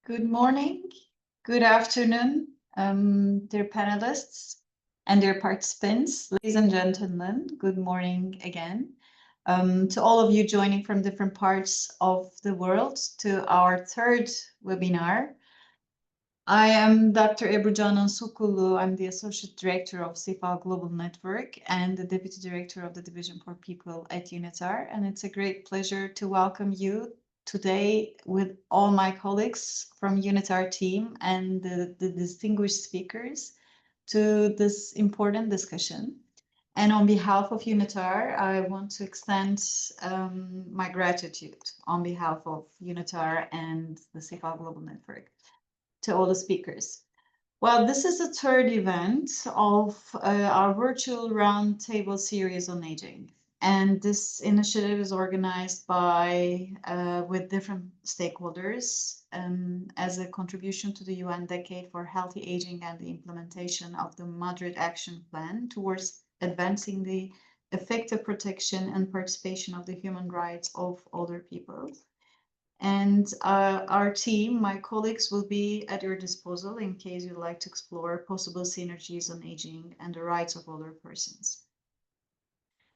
Good morning, good afternoon, dear panelists and dear participants. Ladies and gentlemen, good morning again. To all of you joining from different parts of the world to our third webinar. I am Dr. Ebru Canan Sokulu. I'm the Associate Director of CIFAL Global Network and the Deputy Director of the Division for People at UNITAR. And it's a great pleasure to welcome you today with all my colleagues from UNITAR team and the distinguished speakers to this important discussion. And on behalf of UNITAR, I want to extend my gratitude on behalf of UNITAR and the CIFAL Global Network to all the speakers. Well, this is the third event of our virtual roundtable series on aging. And this initiative is organized by with different stakeholders as a contribution to the UN Decade for Healthy Aging and the implementation of the Madrid Action Plan towards advancing the effective protection and participation of the human rights of older people. And our team, my colleagues, will be at your disposal in case you'd like to explore possible synergies on aging and the rights of older persons.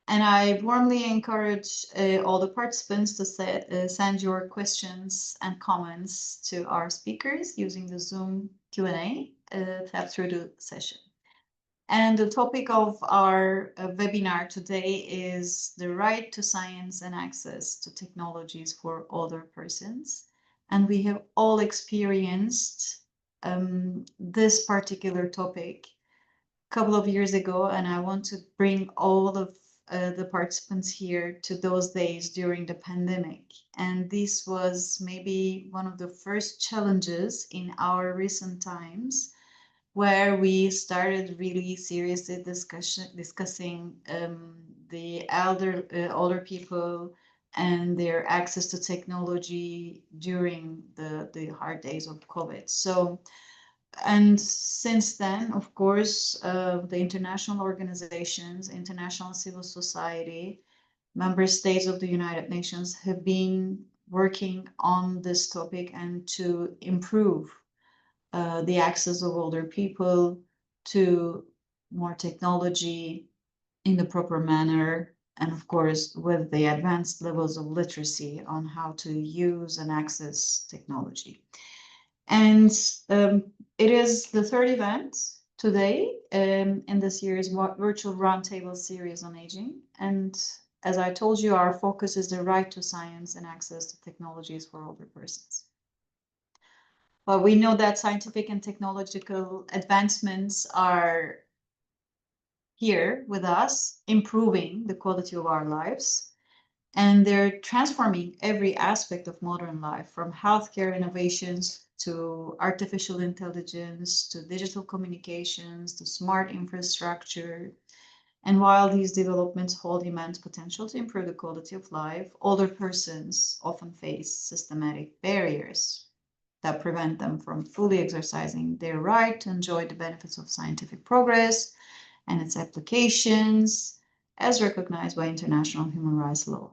And I warmly encourage all the participants to send your questions and comments to our speakers using the Zoom Q&A tab through the session. And the topic of our webinar today is the right to science and access to technologies for older persons. And we have all experienced this particular topic a couple of years ago, and I want to bring all of the participants here to those days during the pandemic. And this was maybe one of the first challenges in our recent times, where we started really seriously discussing the older people and their access to technology during the hard days of COVID. So, and since then, of course, the international organizations, international civil society, member states of the United Nations have been working on this topic and to improve the access of older people to more technology in the proper manner, and of course with the advanced levels of literacy on how to use and access technology. And it is the third event today in this year's virtual roundtable series on aging. And as I told you, our focus is the right to science and access to technologies for older persons. But we know that scientific and technological advancements are here with us, improving the quality of our lives. And they're transforming every aspect of modern life, from healthcare innovations to artificial intelligence, to digital communications, to smart infrastructure. And while these developments hold immense potential to improve the quality of life, older persons often face systematic barriers that prevent them from fully exercising their right to enjoy the benefits of scientific progress and its applications as recognized by international human rights law.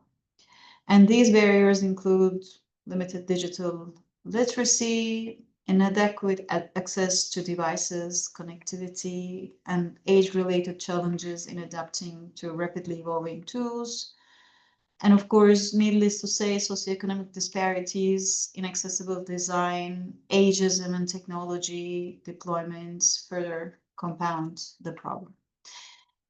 And these barriers include limited digital literacy, inadequate access to devices, connectivity, and age-related challenges in adapting to rapidly evolving tools. And of course, needless to say, socioeconomic disparities, inaccessible design, ageism, and technology deployments further compound the problem.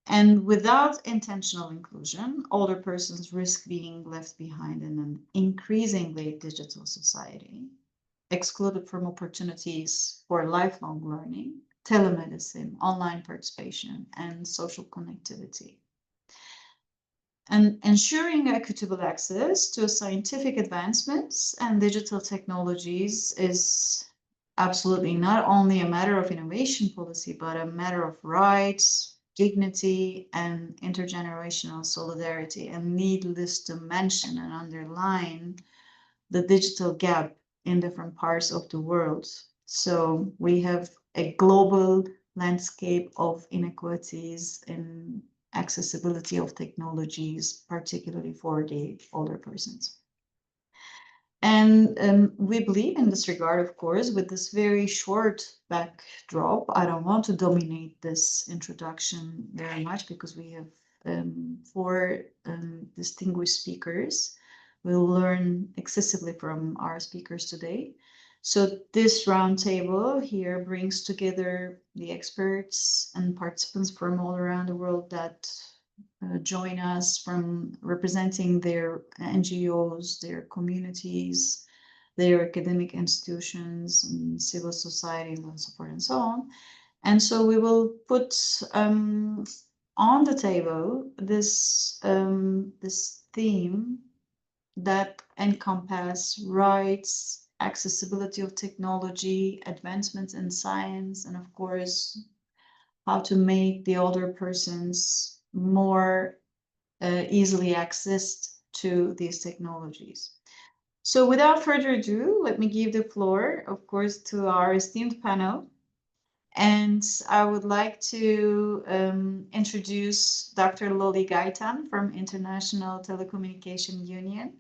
And without intentional inclusion, older persons risk being left behind in an increasingly digital society, excluded from opportunities for lifelong learning, telemedicine, online participation, and social connectivity. And ensuring equitable access to scientific advancements and digital technologies is absolutely not only a matter of innovation policy, but a matter of rights, dignity, and intergenerational solidarity. And needless to mention and underline the digital gap in different parts of the world. So we have a global landscape of inequities in accessibility of technologies, particularly for the older persons. And we believe in this regard, of course, with this very short backdrop. I don't want to dominate this introduction very much because we have four distinguished speakers. We'll learn excessively from our speakers today. So this roundtable here brings together the experts and participants from all around the world that join us from representing their NGOs, their communities, their academic institutions, and civil society, and so forth and so on. And so we will put on the table this this theme that encompass rights, accessibility of technology, advancements in science, and of course, how to make the older persons more easily accessed to these technologies. So without further ado, let me give the floor, of course, to our esteemed panel. And I would like to introduce Dr. Loli Gaitan from International Telecommunication Union.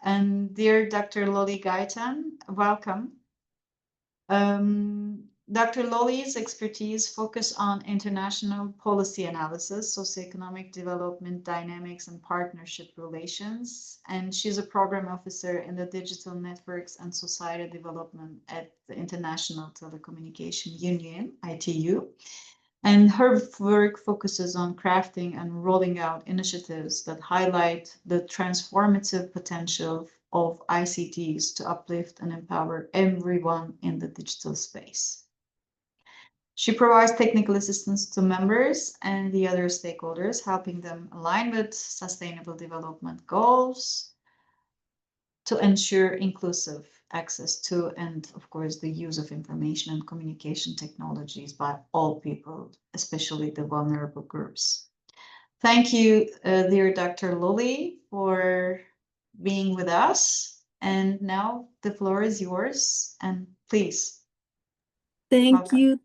And dear Dr. Loli Gaitan, welcome. Dr. Loli's expertise focus on international policy analysis, socioeconomic development dynamics, and partnership relations. And she's a program officer in the Digital Networks and Society Development at the International Telecommunication Union, ITU. And her work focuses on crafting and rolling out initiatives that highlight the transformative potential of ICTs to uplift and empower everyone in the digital space. She provides technical assistance to members and the other stakeholders, helping them align with sustainable development goals to ensure inclusive access to, and of course, the use of information and communication technologies by all people, especially the vulnerable groups. Thank you, dear Dr. Loli, for being with us. And now the floor is yours, and please. Thank you.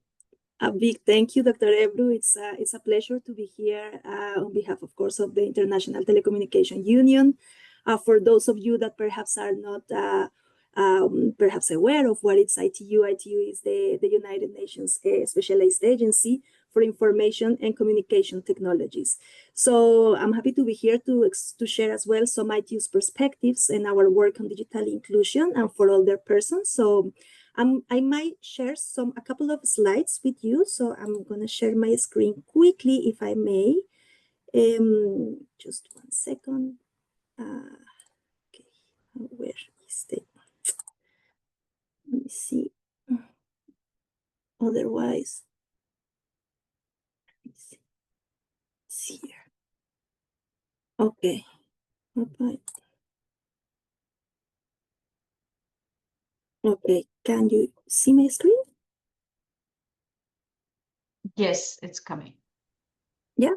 A big thank you, Dr. Ebru. It's a pleasure to be here on behalf, of course, of the International Telecommunication Union. For those of you that perhaps are not perhaps aware of what it's ITU, ITU is the United Nations Specialized Agency for Information and Communication Technologies. So I'm happy to be here to share as well some ITU's perspectives and our work on digital inclusion and for older persons. So I might share a couple of slides with you. So I'm going to share my screen quickly, if I may. Just 1 second. Okay, where is the? Let me see. Otherwise, it's here. Okay. Bye-bye. Okay, can you see my screen? Yes, it's coming. Yeah.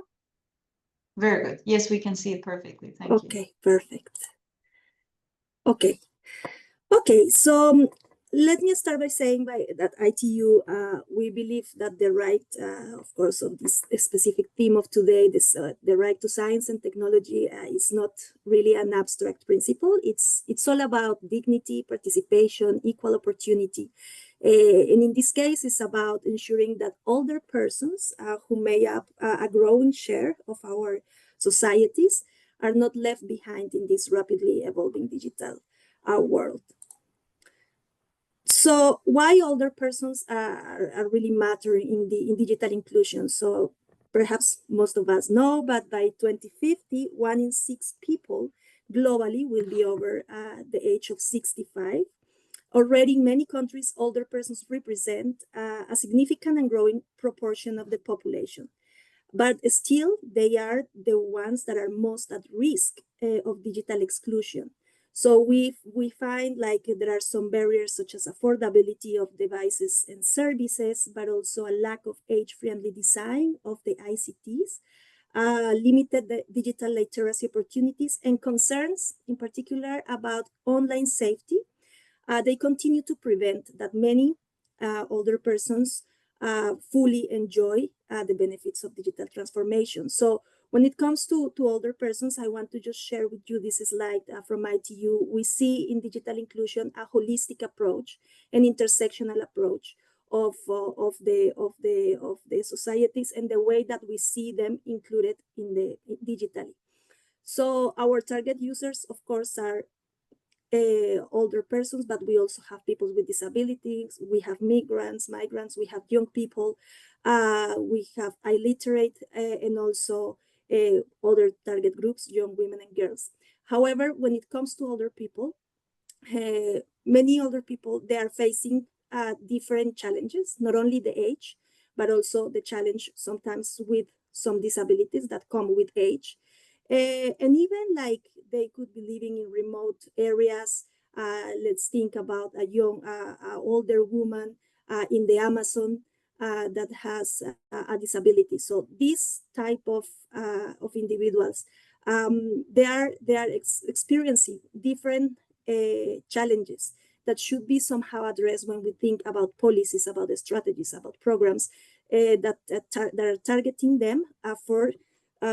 Very good. Yes, we can see it perfectly. Thank you. Okay, perfect. Okay. Okay, so let me start by saying that ITU, we believe that the right, of course, of this specific theme of today, the right to science and technology is not really an abstract principle. It's all about dignity, participation, equal opportunity. And in this case, it's about ensuring that older persons who make up a growing share of our societies are not left behind in this rapidly evolving digital world. So why older persons are really mattering in digital inclusion? So perhaps most of us know, but by 2050, 1 in 6 people globally will be over the age of 65. Already in many countries, older persons represent a significant and growing proportion of the population. But still, they are the ones that are most at risk of digital exclusion. So we find like there are some barriers such as affordability of devices and services, but also a lack of age-friendly design of the ICTs, limited digital literacy opportunities, and concerns in particular about online safety. They continue to prevent that many older persons fully enjoy the benefits of digital transformation. So When it comes to older persons, I want to just share with you this slide from ITU. We see in digital inclusion a holistic approach, an intersectional approach of the societies and the way that we see them included in the digitally. So our target users, of course, are older persons, but we also have people with disabilities. We have migrants, we have young people, we have illiterate, and also other target groups, young women and girls. However, when it comes to older people, many older people, they are facing different challenges, not only the age, but also the challenge sometimes with some disabilities that come with age. And even like they could be living in remote areas. Let's think about a young, older woman in the Amazon that has a disability. So this type of individuals, they are experiencing different challenges that should be somehow addressed when we think about policies, about the strategies, about programs that are targeting them for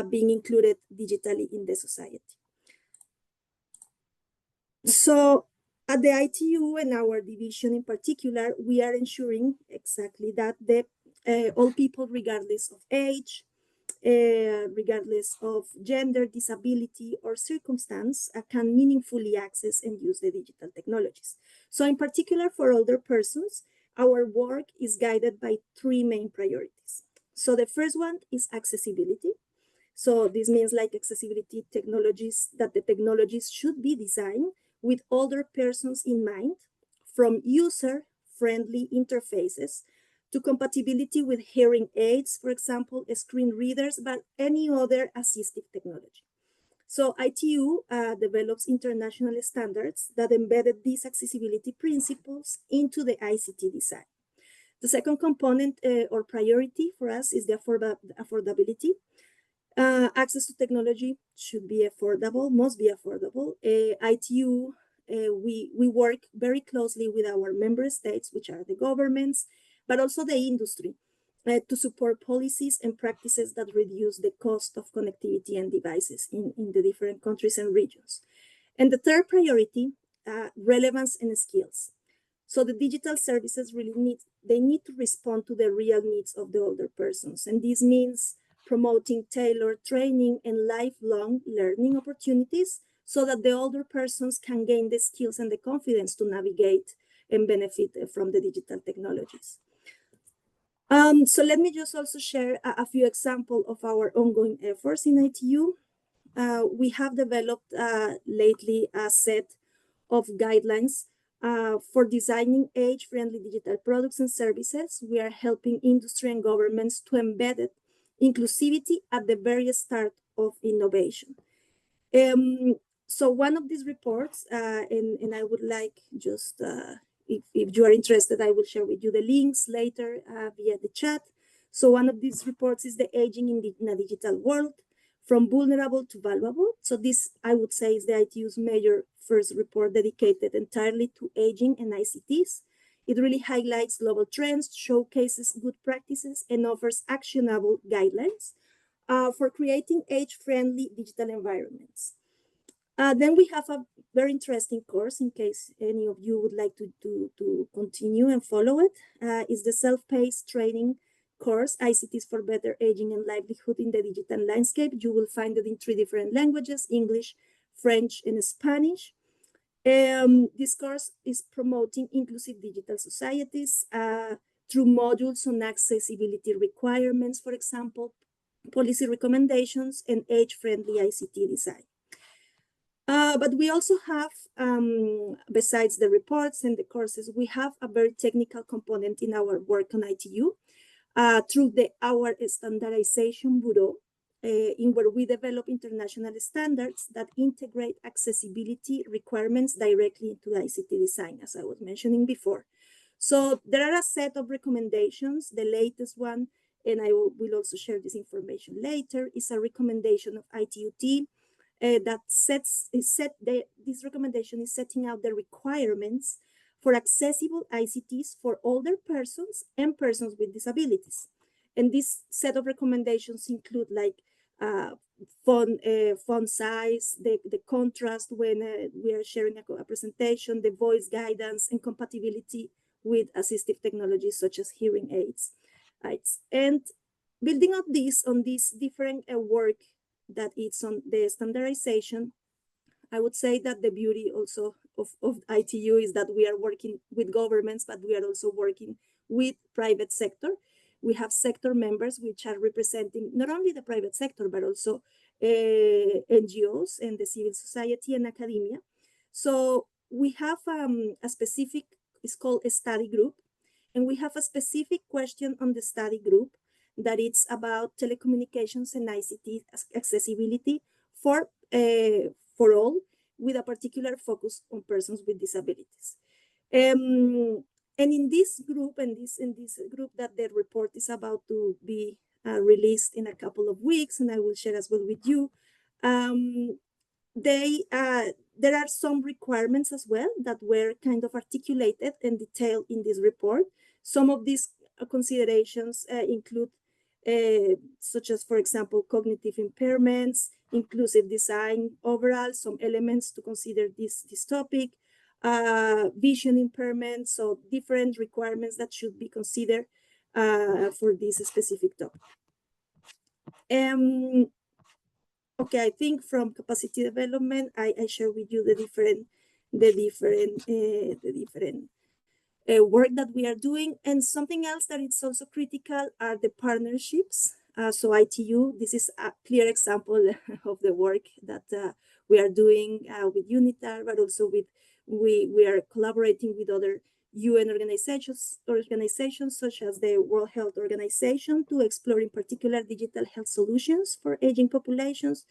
being included digitally in the society. So at the ITU and our division in particular, we are ensuring exactly that all people, regardless of age, regardless of gender, disability, or circumstance, can meaningfully access and use the digital technologies. So in particular for older persons, our work is guided by three main priorities. So the first one is accessibility. So this means like accessibility technologies, that the technologies should be designed with older persons in mind, from user-friendly interfaces to compatibility with hearing aids, for example, screen readers, but any other assistive technology. So ITU develops international standards that embedded these accessibility principles into the ICT design. The second component or priority for us is the affordability. Access to technology should be affordable, must be affordable. ITU, we work very closely with our member states, which are the governments, but also the industry, to support policies and practices that reduce the cost of connectivity and devices in the different countries and regions. And the third priority, relevance and skills. So the digital services really need to respond to the real needs of the older persons. And this means promoting tailored training and lifelong learning opportunities so that the older persons can gain the skills and the confidence to navigate and benefit from the digital technologies. So let me just also share a few examples of our ongoing efforts in ITU. We have developed lately a set of guidelines for designing age-friendly digital products and services. We are helping industry and governments to embed inclusivity at the very start of innovation. So one of these reports, and I would like just, if you are interested, I will share with you the links later via the chat. So one of these reports is the aging in a digital world, from vulnerable to valuable. So this, I would say, is the ITU's major first report dedicated entirely to aging and ICTs. It really highlights global trends, showcases good practices, and offers actionable guidelines for creating age-friendly digital environments. Then we have a very interesting course, in case any of you would like to continue and follow it, is the self-paced training course, ICTs for Better Aging and Livelihood in the Digital Landscape. You will find it in 3 different languages, English, French, and Spanish. This course is promoting inclusive digital societies through modules on accessibility requirements, for example, policy recommendations, and age-friendly ICT design. But we also have, besides the reports and the courses, we have a very technical component in our work on ITU through our standardization bureau, in where we develop international standards that integrate accessibility requirements directly into ICT design, as I was mentioning before. So there are a set of recommendations. The latest one, and I will also share this information later, is a recommendation of ITUT that this recommendation is setting out the requirements for accessible ICTs for older persons and persons with disabilities. And this set of recommendations include like font size, the contrast when we are sharing a presentation, the voice guidance, and compatibility with assistive technologies such as hearing aids. Right? And building on this different work that it's on the standardization, I would say that the beauty also of ITU is that we are working with governments, but we are also working with private sector. We have sector members which are representing not only the private sector, but also NGOs and the civil society and academia. So we have a specific, it's called a study group, and we have a specific question on the study group that it's about telecommunications and ICT accessibility for all, with a particular focus on persons with disabilities. And in this group, that the report is about to be released in a couple of weeks, and I will share as well with you. There are some requirements as well that were kind of articulated and detailed in this report. Some of these considerations include such as, for example, cognitive impairments, inclusive design, overall, some elements to consider this topic, vision impairment, so different requirements that should be considered for this specific topic. Okay, I think from capacity development, I share with you the different work that we are doing. And something else that is also critical are the partnerships. So ITU, this is a clear example of the work that we are doing with UNITAR, but also we are collaborating with other UN organizations such as the World Health Organization to explore in particular digital health solutions for aging populations.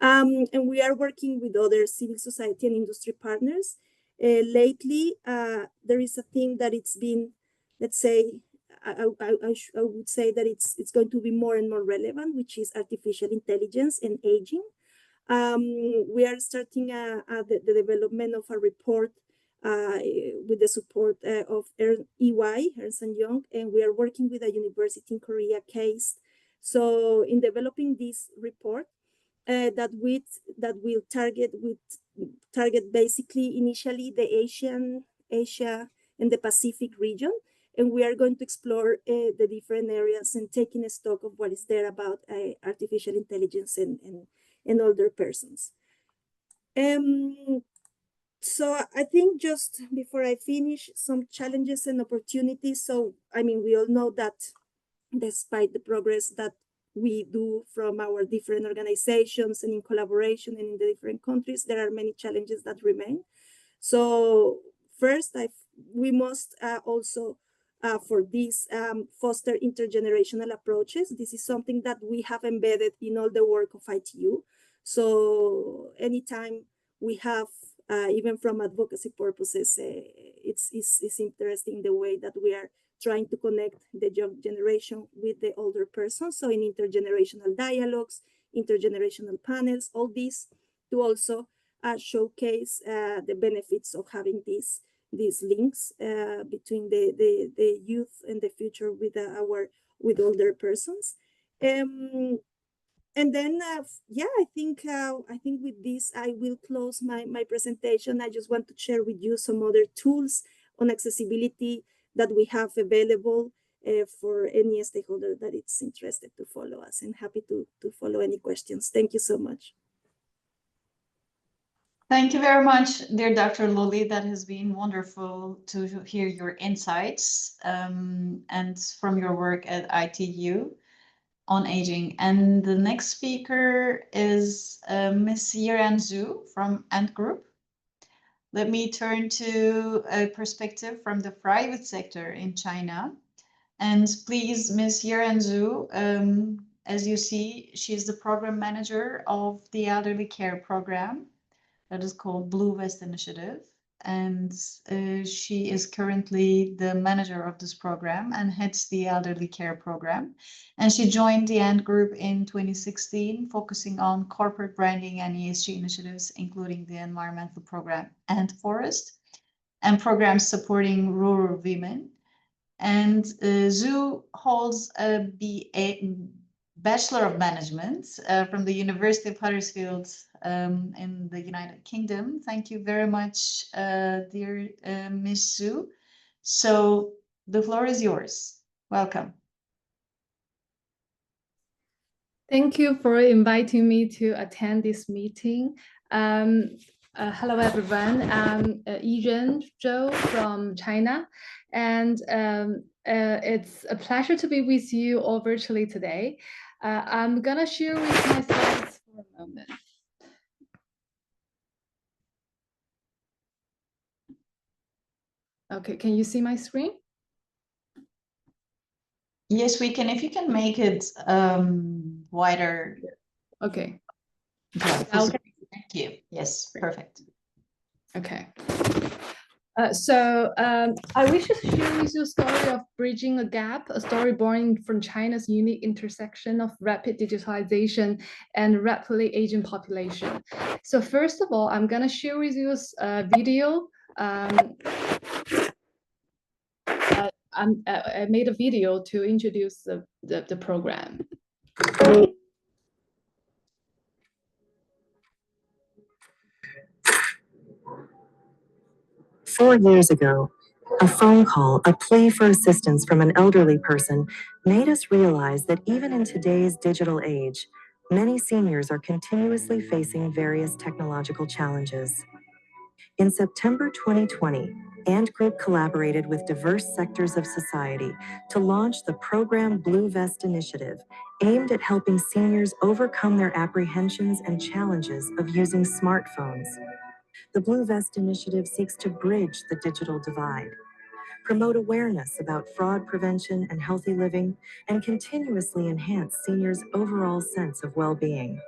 And we are working with other civil society and industry partners. Lately, there is a thing that it's been, let's say, I would say that it's going to be more and more relevant, which is artificial intelligence and aging. We are starting the development of a report with the support of EY, Ernst & Young, and we are working with a university in Korea, KAIST. So in developing this report, that will target basically initially the Asia and the Pacific region, and we are going to explore the different areas and taking a stock of what is there about artificial intelligence and older persons. So I think just before I finish, some challenges and opportunities. So, I mean, we all know that despite the progress that we do from our different organizations and in collaboration and in the different countries, there are many challenges that remain. So first, we must also, for this, foster intergenerational approaches. This is something that we have embedded in all the work of ITU. So anytime we have, even from advocacy purposes, it's interesting the way that we are trying to connect the young generation with the older person. So in intergenerational dialogues, intergenerational panels, all these to also showcase the benefits of having these links between the youth and the future with older persons. And then, yeah, I think with this, I will close my presentation. I just want to share with you some other tools on accessibility that we have available for any stakeholder that is interested to follow us, and happy to follow any questions. Thank you so much. Thank you very much, dear Dr. Luli. That has been wonderful to hear your insights and from your work at ITU on aging. And the next speaker is Ms. Yiran Zhu from Ant Group. Let me turn to a perspective from the private sector in China. And please, Ms. Yiran Zhu, as you see, she's the program manager of the elderly care program that is called Blue Vest Initiative. And she is currently the manager of this program and heads the elderly care program. And she joined the Ant Group in 2016, focusing on corporate branding and ESG initiatives, including the environmental program Ant Forest and programs supporting rural women. And Zhu holds a Bachelor of Management from the University of Huddersfield in the United Kingdom. Thank you very much, dear Ms. Zhu. So the floor is yours. Welcome. Thank you for inviting me to attend this meeting. Hello, everyone. I'm Yizhen Zhou from China, and it's a pleasure to be with you all virtually today. I'm gonna share with my slides for a moment. Okay, can you see my screen? Yes, we can. If you can make it wider. Okay. Yeah, Okay. thank you. Yes, perfect. Okay. I wish to share with you a story of bridging a gap, a story born from China's unique intersection of rapid digitalization and rapidly aging population. So first of all, I'm gonna share with you a video. I made a video to introduce the program. 4 years ago, a phone call, a plea for assistance from an elderly person made us realize that even in today's digital age, many seniors are continuously facing various technological challenges. In September 2020, Ant Group collaborated with diverse sectors of society to launch the program Blue Vest Initiative, aimed at helping seniors overcome their apprehensions and challenges of using smartphones. The Blue Vest Initiative seeks to bridge the digital divide, promote awareness about fraud prevention and healthy living, and continuously enhance seniors' overall sense of well-being.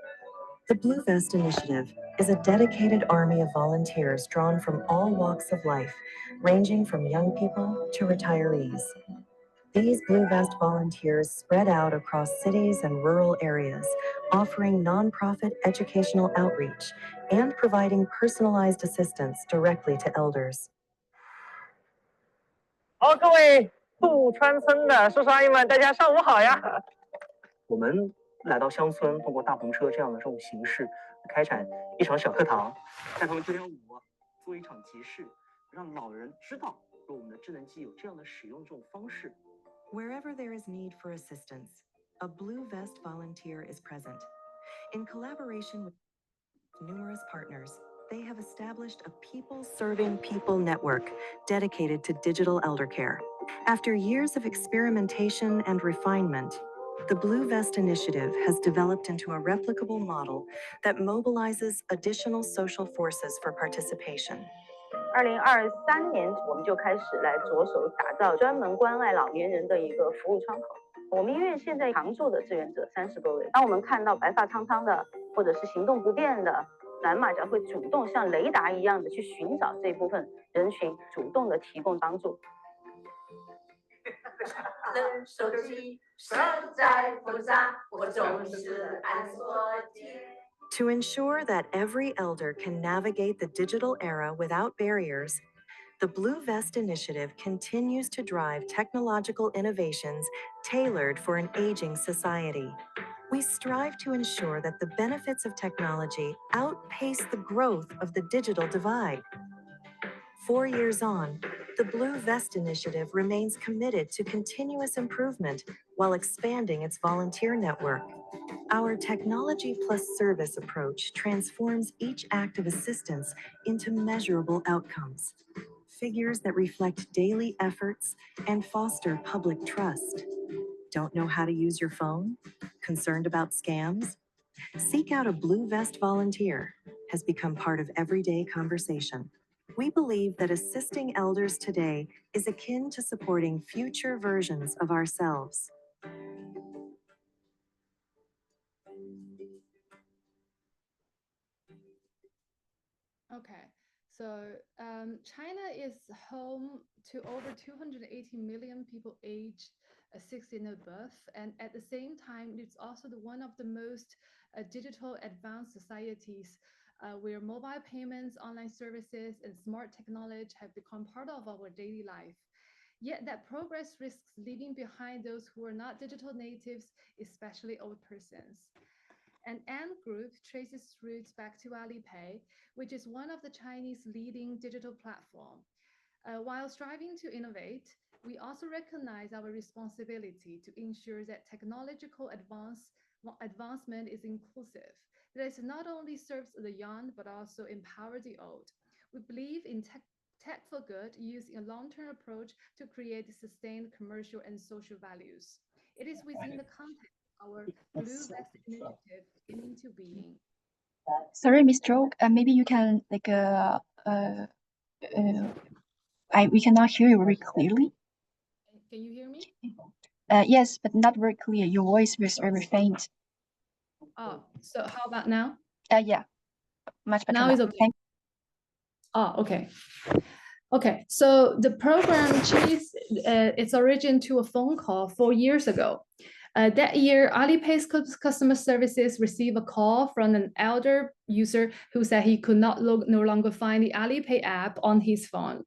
The Blue Vest Initiative is a dedicated army of volunteers drawn from all walks of life, ranging from young people to retirees. These Blue Vest volunteers spread out across cities and rural areas, offering nonprofit educational outreach and providing personalized assistance directly to elders. 好，各位杜川村的叔叔阿姨们，大家上午好呀！我们来到乡村，通过大篷车这样的这种形式，开展一场小课堂，带他们跳跳舞，做一场集市，让老人知道说我们的智能机有这样的使用这种方式。Wherever there is need for assistance, a Blue Vest volunteer is present. In collaboration with numerous partners, they have established a people serving people network dedicated to digital elder care. After years of experimentation and refinement, the Blue Vest Initiative has developed into a replicable model that mobilizes additional social forces for participation. 2023年，我们就开始来着手打造专门关爱老年人的一个服务窗口。我们医院现在常驻的志愿者30多位，当我们看到白发苍苍的或者是行动不便的蓝马甲，会主动像雷达一样的去寻找这部分人群，主动的提供帮助。手机手在头上，我总是按锁键。To ensure that every elder can navigate the digital era without barriers, the Blue Vest Initiative continues to drive technological innovations tailored for an aging society. We strive to ensure that the benefits of technology outpace the growth of the digital divide. 4 years on, the Blue Vest Initiative remains committed to continuous improvement while expanding its volunteer network. Our technology plus service approach transforms each act of assistance into measurable outcomes, figures that reflect daily efforts and foster public trust. Don't know how to use your phone? Concerned about scams? Seek out a Blue Vest volunteer has become part of everyday conversation. We believe that assisting elders today is akin to supporting future versions of ourselves. Okay, so China is home to over 280 million people aged 60 and above, and at the same time, it's also one of the most digital advanced societies where mobile payments, online services, and smart technology have become part of our daily life. Yet that progress risks leaving behind those who are not digital natives, especially old persons. And Ant Group traces roots back to Alipay, which is one of the Chinese leading digital platform. While striving to innovate, we also recognize our responsibility to ensure that technological advancement is inclusive, that it not only serves the young, but also empower the old. We believe in tech for good, using a long-term approach to create sustained commercial and social values. It is within the context of our Blue Vest initiative came into being. Sorry, Ms. Zhou, maybe you can we cannot hear you very clearly. Can you hear me? Yes, but not very clear. Your voice was very faint. Oh, so how about now? Yeah, much better Now is okay. Thank Oh, okay. Okay, so the program traced its origin to a phone call 4 years ago. That year, Alipay's customer services received a call from an elder user who said he could no longer find the Alipay app on his phone.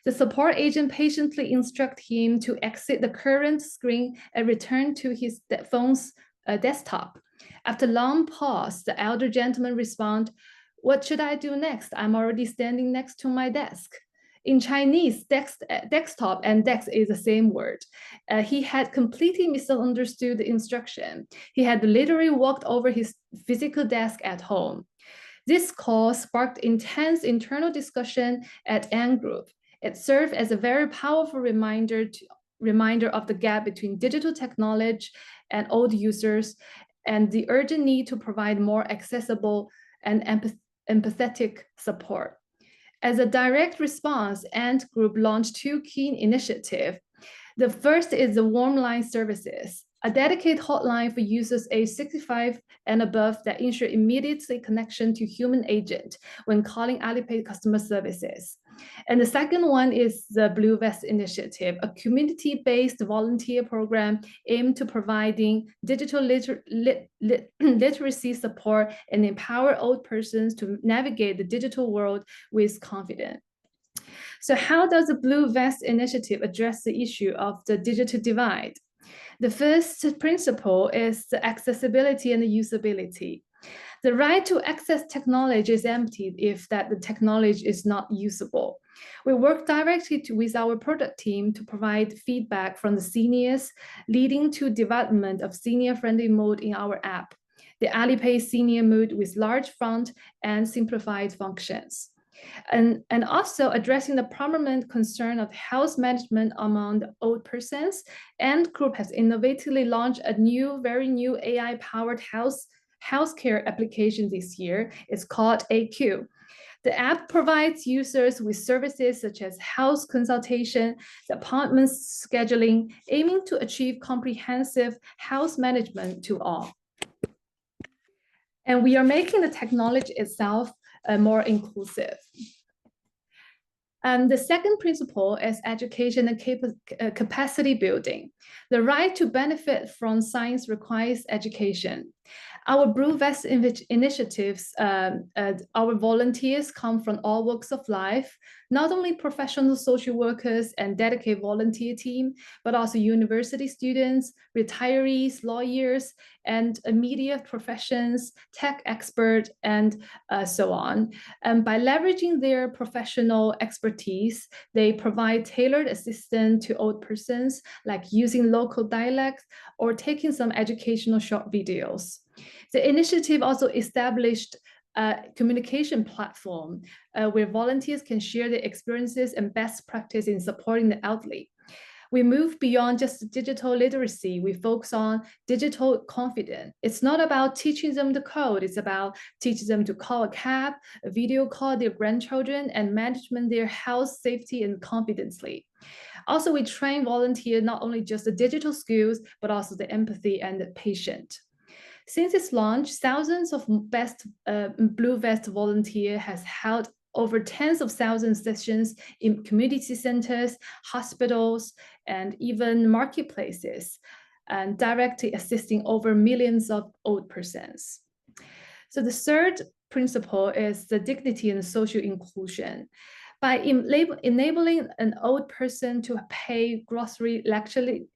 The support agent patiently instructed him to exit the current screen and return to his phone's desktop. After long pause, the elder gentleman responded, "What should I do next? I'm already standing next to my desk." In Chinese, desktop and desk is the same word. He had completely misunderstood the instruction. He had literally walked over his physical desk at home. This call sparked intense internal discussion at Ant Group. It served as a very powerful reminder of the gap between digital technology and old users, and the urgent need to provide more accessible and empathetic support. As a direct response, Ant Group launched 2 key initiatives. The first is the warm line services, a dedicated hotline for users aged 65 and above that ensure immediate connection to human agent when calling Alipay customer services. And the second one is the Blue Vest Initiative, a community-based volunteer program aimed to providing digital literacy support and empower old persons to navigate the digital world with confidence. So how does the Blue Vest Initiative address the issue of the digital divide? The first principle is the accessibility and the usability. The right to access technology is empty if the technology is not usable. We work directly with our product team to provide feedback from the seniors, leading to development of senior-friendly mode in our app, the Alipay Senior Mode with large font and simplified functions. And also addressing the prominent concern of health management among the old persons, Ant Group has innovatively launched a very new AI-powered healthcare application this year. It's called AQ. The app provides users with services such as health consultation, appointment scheduling, aiming to achieve comprehensive health management to all. And we are making the technology itself more inclusive. And the second principle is education and capacity building. The right to benefit from science requires education. Our Blue Vest initiatives, our volunteers come from all walks of life, not only professional social workers and dedicated volunteer team, but also university students, retirees, lawyers, and media professions, tech experts, and so on. And by leveraging their professional expertise, they provide tailored assistance to old persons, like using local dialects or taking some educational short videos. The initiative also established a communication platform where volunteers can share their experiences and best practice in supporting the elderly. We move beyond just digital literacy. We focus on digital confidence. It's not about teaching them the code. It's about teaching them to call a cab, a video call their grandchildren, and management their health, safety, and confidently. Also, we train volunteers not only just the digital skills, but also the empathy and the patient. Since its launch, thousands of Blue Vest volunteers has held over tens of thousands sessions in community centers, hospitals, and even marketplaces, and directly assisting over millions of old persons. So the third principle is the dignity and social inclusion. By enabling an old person to pay grocery electronically,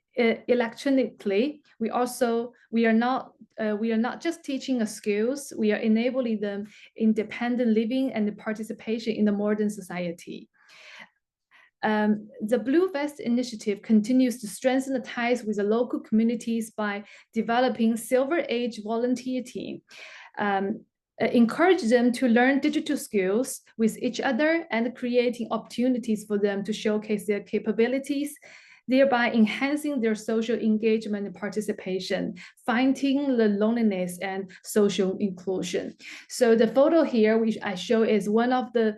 we are not just teaching skills, we are enabling them independent living and participation in the modern society. The Blue Vest Initiative continues to strengthen the ties with the local communities by developing Silver Age volunteer team. Encourage them to learn digital skills with each other and creating opportunities for them to showcase their capabilities, thereby enhancing their social engagement and participation, fighting the loneliness and social inclusion. So the photo here which I show is one of the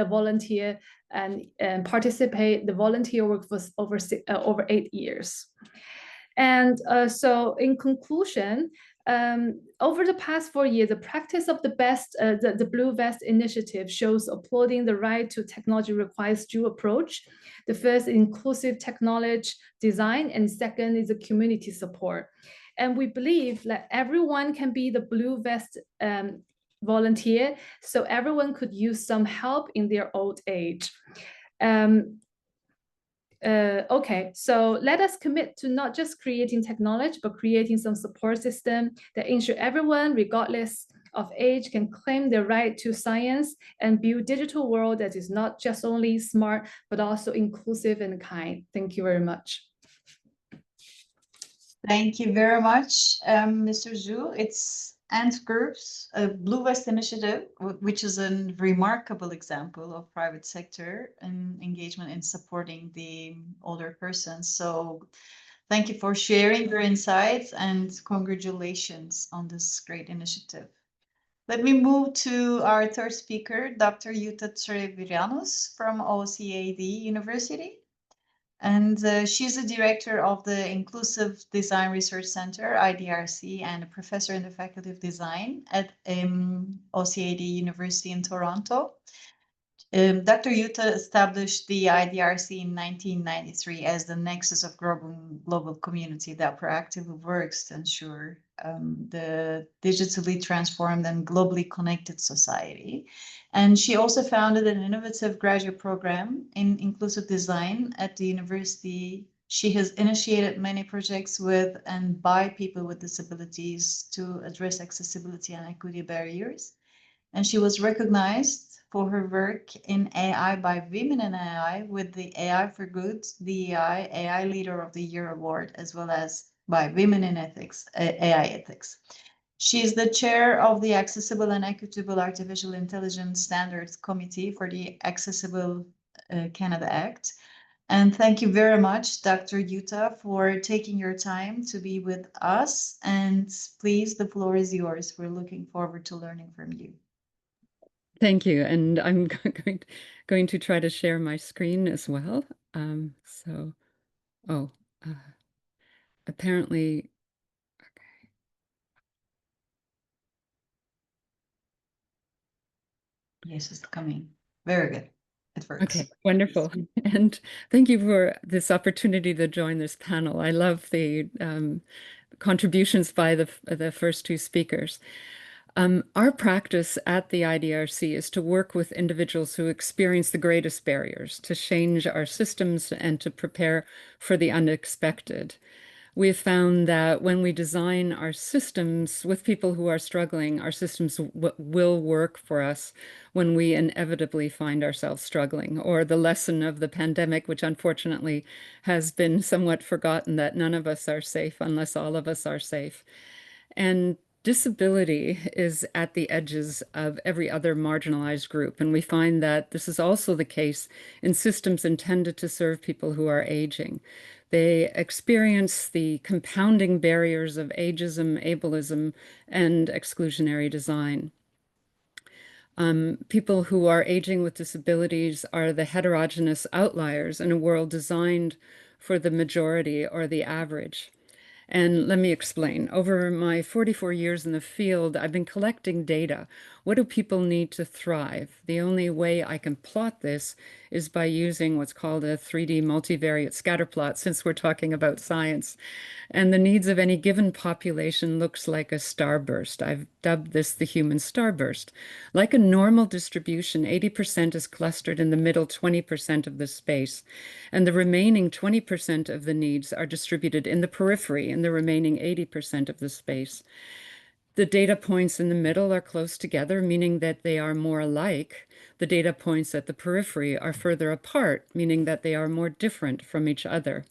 volunteer and participate. The volunteer work was over 8 years. And so in conclusion, over the past 4 years, the practice of the Blue Vest Initiative shows applauding the right to technology requires dual approach. The first, inclusive technology design, and second is the community support. And we believe that everyone can be the Blue Vest volunteer, so everyone could use some help in their old age. Okay, so let us commit to not just creating technology, but creating some support system that ensure everyone, regardless of age, can claim their right to science and build digital world that is not just only smart, but also inclusive and kind. Thank you very much. Thank you very much, Mr. Zhu. It's Ant Groups, a Blue Vest Initiative, which is a remarkable example of private sector and engagement in supporting the older persons. So thank you for sharing your insights and congratulations on this great initiative. Let me move to our third speaker, Dr. Yuta Trevirianos from OCAD University. And she's a director of the Inclusive Design Research Center, IDRC, and a professor in the Faculty of Design at OCAD University in Toronto. Dr. Yuta established the IDRC in 1993 as the nexus of global community that proactively works to ensure the digitally transformed and globally connected society. And she also founded an innovative graduate program in inclusive design at the university. She has initiated many projects with and by people with disabilities to address accessibility and equity barriers. And she was recognized for her work in AI by Women in AI with the AI for Good DEI AI Leader of the Year Award, as well as by Women in Ethics, AI Ethics. She is the chair of the Accessible and Equitable Artificial Intelligence Standards Committee for the Accessible Canada Act. And thank you very much, Dr. Yuta, for taking your time to be with us. And please, the floor is yours. We're looking forward to learning from you. Thank you. And I'm going to try to share my screen as well. Apparently, okay. Yes, it's coming. Very good. It works. Okay, wonderful. And thank you for this opportunity to join this panel. I love the contributions by the first two speakers. Our practice at the IDRC is to work with individuals who experience the greatest barriers, to change our systems and to prepare for the unexpected. We've found that when we design our systems with people who are struggling, our systems will work for us when we inevitably find ourselves struggling. Or the lesson of the pandemic, which unfortunately has been somewhat forgotten, that none of us are safe unless all of us are safe. And disability is at the edges of every other marginalized group, and we find that this is also the case in systems intended to serve people who are aging. They experience the compounding barriers of ageism, ableism, and exclusionary design. People who are aging with disabilities are the heterogeneous outliers in a world designed for the majority or the average. And let me explain. Over my 44 years in the field, I've been collecting data What do people need to thrive? The only way I can plot this is by using what's called a 3D multivariate scatter plot, since we're talking about science. And the needs of any given population looks like a starburst. I've dubbed this the human starburst. Like a normal distribution, 80% is clustered in the middle 20% of the space, and the remaining 20% of the needs are distributed in the periphery, in the remaining 80% of the space. The data points in the middle are close together, meaning that they are more alike. The data points at the periphery are further apart, meaning that they are more different from each other.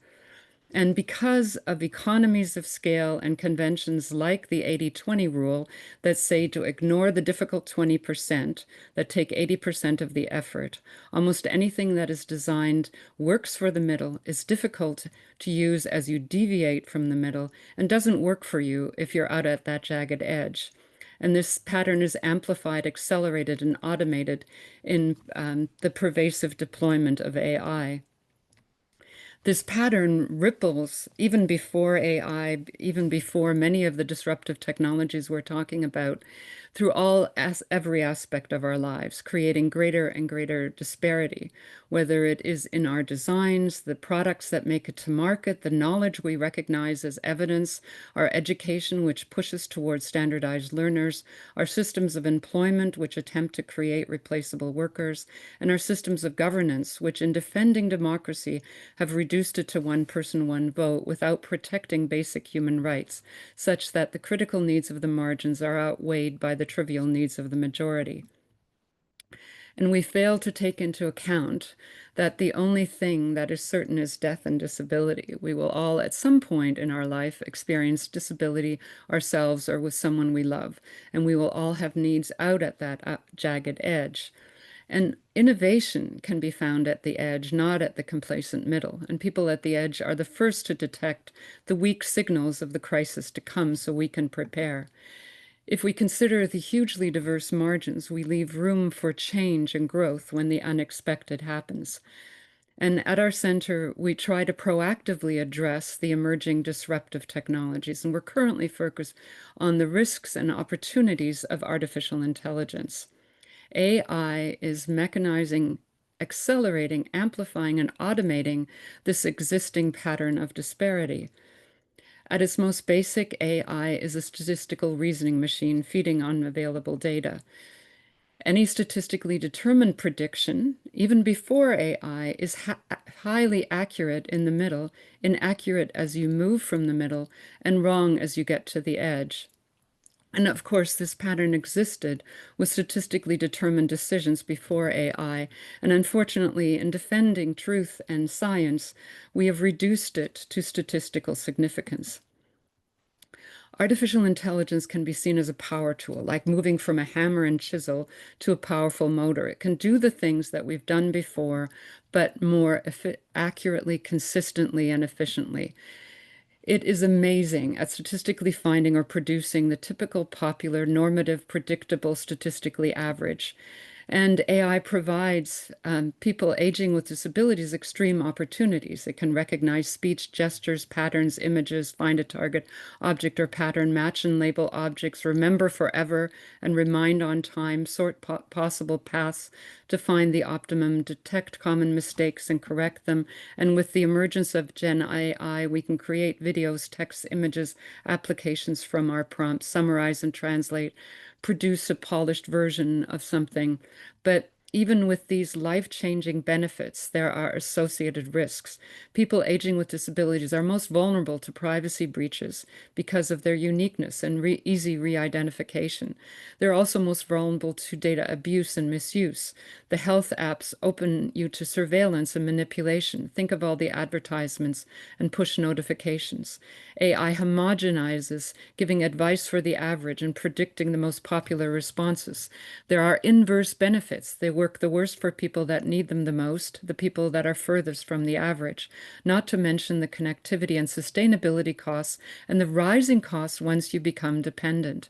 And because of economies of scale and conventions like the 80-20 rule that say to ignore the difficult 20% that take 80% of the effort, almost anything that is designed works for the middle, is difficult to use as you deviate from the middle, and doesn't work for you if you're out at that jagged edge. And this pattern is amplified, accelerated, and automated in the pervasive deployment of AI. This pattern ripples even before AI, even before many of the disruptive technologies we're talking about, through every aspect of our lives, creating greater and greater disparity, whether it is in our designs, the products that make it to market, the knowledge we recognize as evidence, our education, which pushes towards standardized learners, our systems of employment, which attempt to create replaceable workers, and our systems of governance, which in defending democracy have reduced it to one person, one vote without protecting basic human rights, such that the critical needs of the margins are outweighed by the trivial needs of the majority. And we fail to take into account that the only thing that is certain is death and disability. We will all, at some point in our life, experience disability ourselves or with someone we love, and we will all have needs out at that jagged edge. And innovation can be found at the edge, not at the complacent middle. And people at the edge are the first to detect the weak signals of the crisis to come so we can prepare. If we consider the hugely diverse margins, we leave room for change and growth when the unexpected happens. And at our center, we try to proactively address the emerging disruptive technologies. And we're currently focused on the risks and opportunities of artificial intelligence. AI is mechanizing, accelerating, amplifying, and automating this existing pattern of disparity. At its most basic, AI is a statistical reasoning machine feeding on available data. Any statistically determined prediction, even before AI, is highly accurate in the middle, inaccurate as you move from the middle, and wrong as you get to the edge. And of course, this pattern existed with statistically determined decisions before AI. And unfortunately, in defending truth and science, we have reduced it to statistical significance. Artificial intelligence can be seen as a power tool, like moving from a hammer and chisel to a powerful motor. It can do the things that we've done before, but more accurately, consistently, and efficiently. It is amazing at statistically finding or producing the typical, popular, normative, predictable, statistically average. And AI provides people aging with disabilities extreme opportunities. It can recognize speech, gestures, patterns, images, find a target object or pattern, match and label objects, remember forever and remind on time, sort possible paths to find the optimum, detect common mistakes and correct them. And with the emergence of Gen AI, we can create videos, text, images, applications from our prompts, summarize and translate, produce a polished version of something. But even with these life-changing benefits, there are associated risks. People aging with disabilities are most vulnerable to privacy breaches because of their uniqueness and easy re-identification. They're also most vulnerable to data abuse and misuse. The health apps open you to surveillance and manipulation. Think of all the advertisements and push notifications. AI homogenizes, giving advice for the average and predicting the most popular responses. There are inverse benefits. They work the worst for people that need them the most, the people that are furthest from the average, not to mention the connectivity and sustainability costs and the rising costs once you become dependent.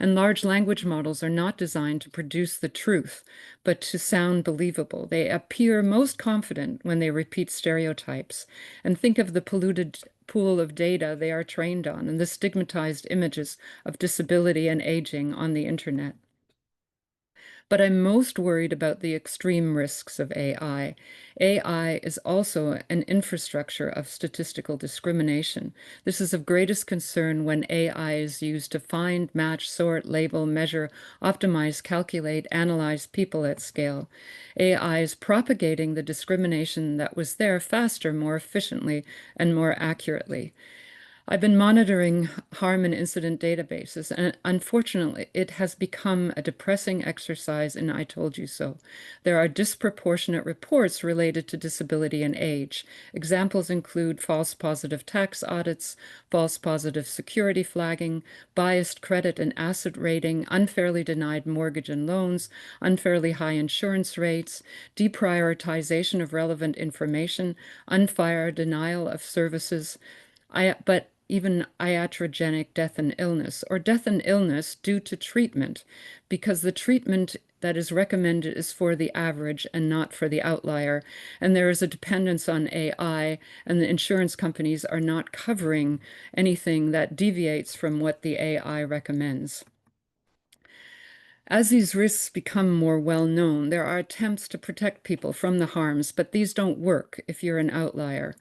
And large language models are not designed to produce the truth, but to sound believable. They appear most confident when they repeat stereotypes. And think of the polluted pool of data they are trained on and the stigmatized images of disability and aging on the internet. But I'm most worried about the extreme risks of AI. AI is also an infrastructure of statistical discrimination. This is of greatest concern when AI is used to find, match, sort, label, measure, optimize, calculate, analyze people at scale. AI is propagating the discrimination that was there faster, more efficiently, and more accurately. I've been monitoring harm and incident databases, and unfortunately, it has become a depressing exercise in I told you so. There are disproportionate reports related to disability and age. Examples include false positive tax audits, false positive security flagging, biased credit and asset rating, unfairly denied mortgage and loans, unfairly high insurance rates, deprioritization of relevant information, unfair denial of services, but even iatrogenic death and illness, or death and illness due to treatment, because the treatment that is recommended is for the average and not for the outlier. And there is a dependence on AI, and the insurance companies are not covering anything that deviates from what the AI recommends. As these risks become more well known, there are attempts to protect people from the harms, but these don't work if you're an outlier.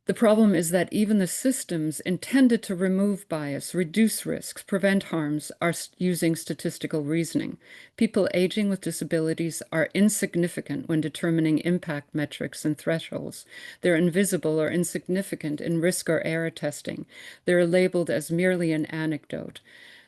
The problem is that even the systems intended to remove bias, reduce risks, prevent harms are using statistical reasoning. People aging with disabilities are insignificant when determining impact metrics and thresholds. They're invisible or insignificant in risk or error testing. They're labeled as merely an anecdote.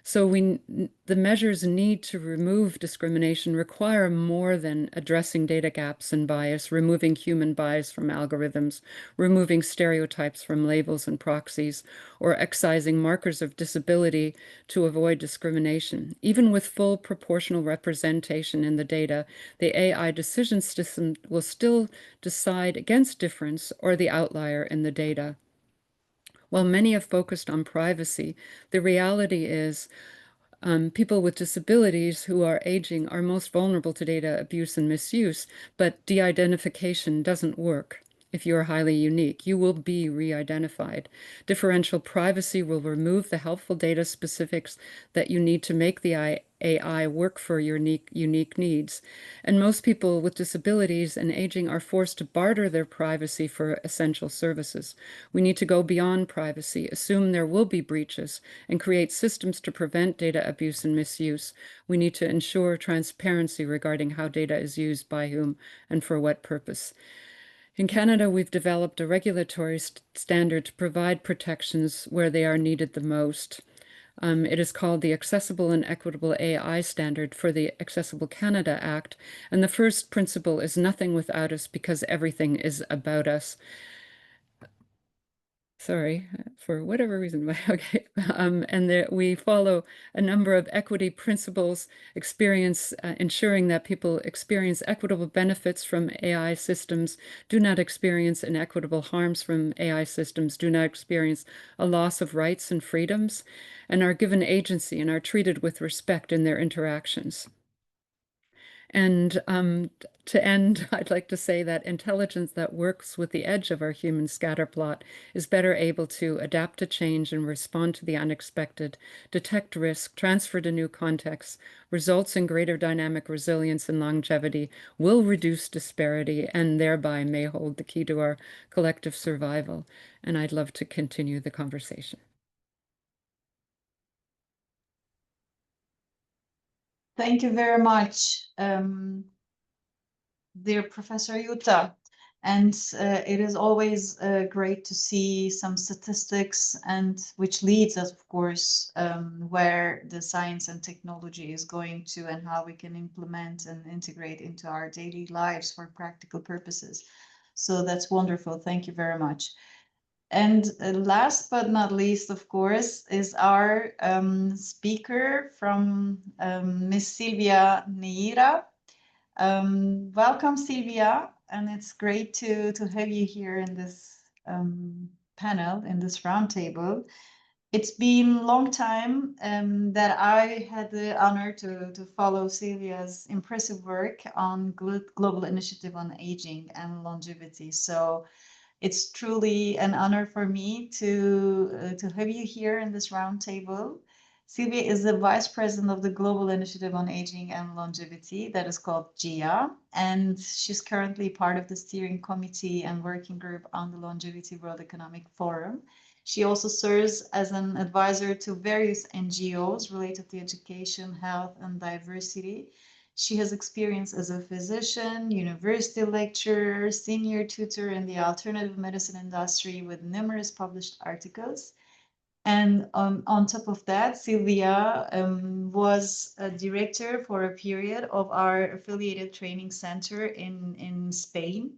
So the measures need to remove discrimination require more than addressing data gaps and bias, removing human bias from algorithms, removing stereotypes from labels and proxies, or excising markers of disability to avoid discrimination. Even with full proportional representation in the data, the AI decision system will still decide against difference or the outlier in the data. While many have focused on privacy, the reality is people with disabilities who are aging are most vulnerable to data abuse and misuse, but de-identification doesn't work. If you're highly unique, you will be re-identified. Differential privacy will remove the helpful data specifics that you need to make the AI work for your unique needs. And most people with disabilities and aging are forced to barter their privacy for essential services. We need to go beyond privacy, assume there will be breaches, and create systems to prevent data abuse and misuse. We need to ensure transparency regarding how data is used by whom and for what purpose. In Canada, we've developed a regulatory standard to provide protections where they are needed the most. It is called the Accessible and Equitable AI Standard for the Accessible Canada Act, and the first principle is nothing without us because everything is about us. Sorry, for whatever reason, but okay. And we follow a number of equity principles, ensuring that people experience equitable benefits from AI systems, do not experience inequitable harms from AI systems, do not experience a loss of rights and freedoms, and are given agency and are treated with respect in their interactions. And to end, I'd like to say that intelligence that works with the edge of our human scatterplot is better able to adapt to change and respond to the unexpected, detect risk, transfer to new contexts, results in greater dynamic resilience and longevity, will reduce disparity, and thereby may hold the key to our collective survival. And I'd love to continue the conversation. Thank you very much, dear Professor Jutta. And it is always great to see some statistics, and which leads us, of course, where the science and technology is going to and how we can implement and integrate into our daily lives for practical purposes. So that's wonderful. Thank you very much. And last but not least, of course, is our speaker from Miss Silvia Neira. Welcome, Silvia, and it's great to have you here in this panel, in this roundtable. It's been a long time that I had the honor to follow Silvia's impressive work on Global Initiative on Aging and Longevity. So it's truly an honor for me to have you here in this roundtable. Sylvia is the Vice President of the Global Initiative on Aging and Longevity that is called GIA, and she's currently part of the steering committee and working group on the Longevity World Economic Forum. She also serves as an advisor to various NGOs related to education, health, and diversity. She has experience as a physician, university lecturer, senior tutor in the alternative medicine industry with numerous published articles. And on top of that, Sylvia was a director for a period of our affiliated training center in Spain.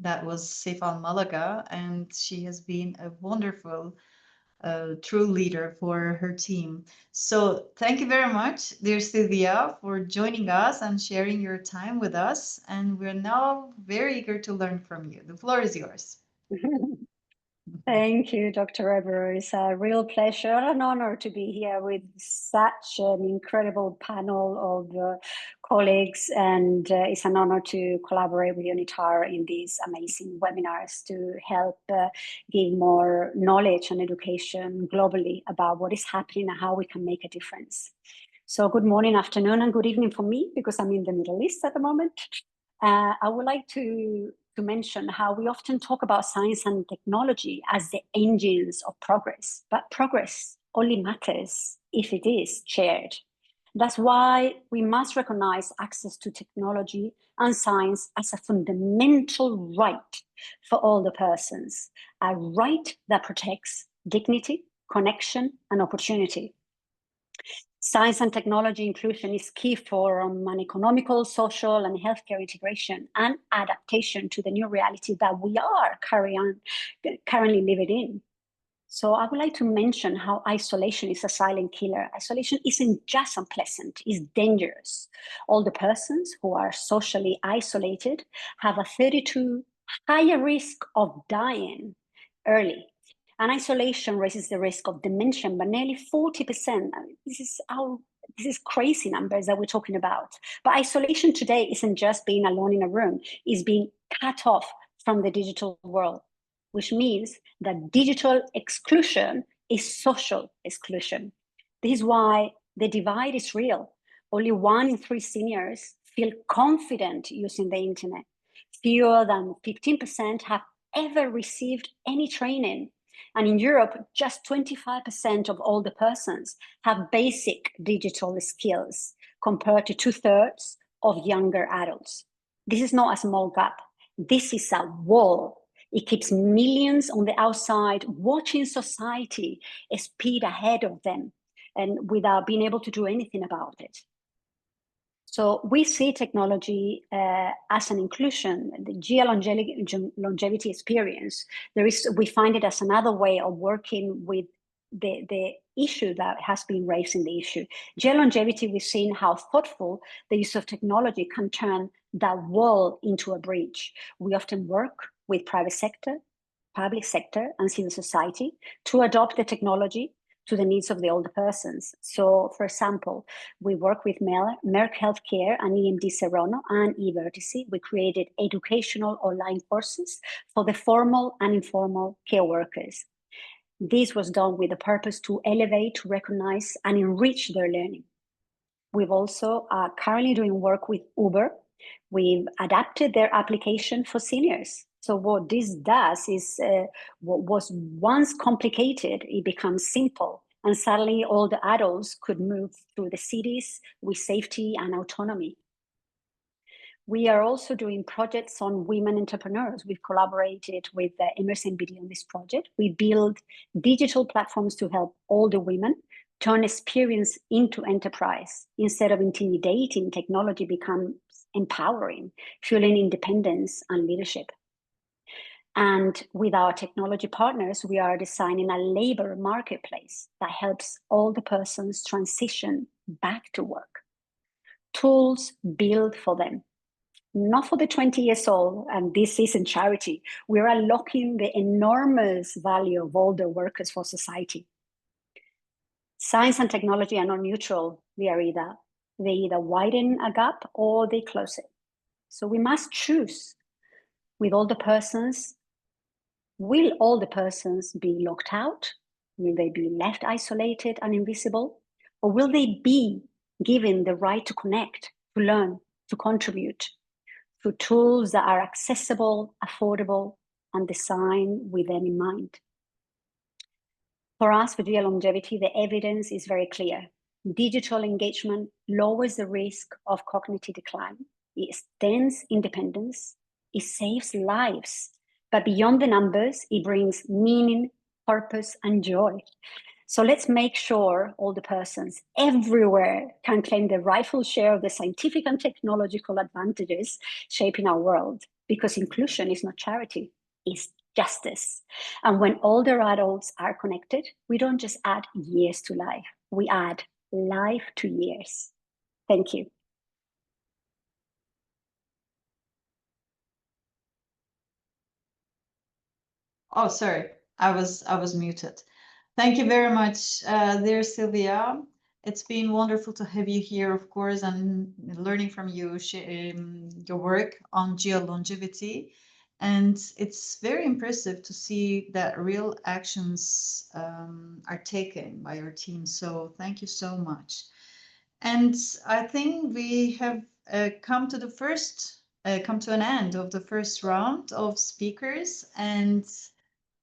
That was Cefal Malaga, and she has been a wonderful, true leader for her team. So thank you very much, dear Sylvia, for joining us and sharing your time with us. And we're now very eager to learn from you. The floor is yours. Thank you, Dr. Ebro. It's a real pleasure and an honor to be here with such an incredible panel of colleagues, and it's an honor to collaborate with UNITAR in these amazing webinars to help give more knowledge and education globally about what is happening and how we can make a difference. So good morning, afternoon, and good evening for me, because I'm in the Middle East at the moment. I would like to mention how we often talk about science and technology as the engines of progress, but progress only matters if it is shared. That's why we must recognize access to technology and science as a fundamental right for all the persons, a right that protects dignity, connection, and opportunity. Science and technology inclusion is key for an economical, social, and healthcare integration and adaptation to the new reality that we are currently living in. So I would like to mention how isolation is a silent killer. Isolation isn't just unpleasant, it's dangerous. All the persons who are socially isolated have a 32% higher risk of dying early. And isolation raises the risk of dementia by nearly 40%. This is crazy numbers that we're talking about. But isolation today isn't just being alone in a room, it's being cut off from the digital world, which means that digital exclusion is social exclusion. This is why the divide is real. Only 1 in 3 seniors feel confident using the internet. Fewer than 15% have ever received any training. And in Europe, just 25% of older persons have basic digital skills compared to 2/3 of younger adults. This is not a small gap. This is a wall. It keeps millions on the outside watching society speed ahead of them and without being able to do anything about it. So we see technology as an inclusion, the GIA longevity experience. We find it as another way of working with the issue that has been raised in the issue. GIA longevity, we've seen how thoughtful the use of technology can turn that wall into a bridge. We often work with private sector, public sector, and civil society to adopt the technology to the needs of the older persons. So, for example, we work with Merck Healthcare and EMD Serono and eVertice. We created educational online courses for the formal and informal care workers. This was done with the purpose to elevate, recognize, and enrich their learning. We've also currently doing work with Uber. We've adapted their application for seniors. So what this does is what was once complicated, it becomes simple. And suddenly all the adults could move through the cities with safety and autonomy. We are also doing projects on women entrepreneurs. We've collaborated with Emerson BD on this project. We build digital platforms to help older women turn experience into enterprise. Instead of intimidating, technology becomes empowering, fueling independence and leadership. And with our technology partners, we are designing a labor marketplace that helps all the persons transition back to work. Tools built for them, not for the 20 years old, and this isn't charity. We're unlocking the enormous value of older workers for society. Science and technology are not neutral. They either widen a gap or they close it. So we must choose with all the persons. Will all the persons be locked out? Will they be left isolated and invisible? Or will they be given the right to connect, to learn, to contribute through tools that are accessible, affordable, and designed with them in mind? For us, for Dia Longevity, the evidence is very clear. Digital engagement lowers the risk of cognitive decline. It extends independence. It saves lives. But beyond the numbers, it brings meaning, purpose, and joy. So let's make sure all the persons everywhere can claim the rightful share of the scientific and technological advantages shaping our world, because inclusion is not charity, it's justice. And when older adults are connected, we don't just add years to life, we add life to years. Thank you. Oh, sorry, I was muted. Thank you very much, dear Sylvia. It's been wonderful to have you here, of course, and learning from you your work on geolongevity. And it's very impressive to see that real actions are taken by your team. So thank you so much. And I think we have come to an end of the first round of speakers. And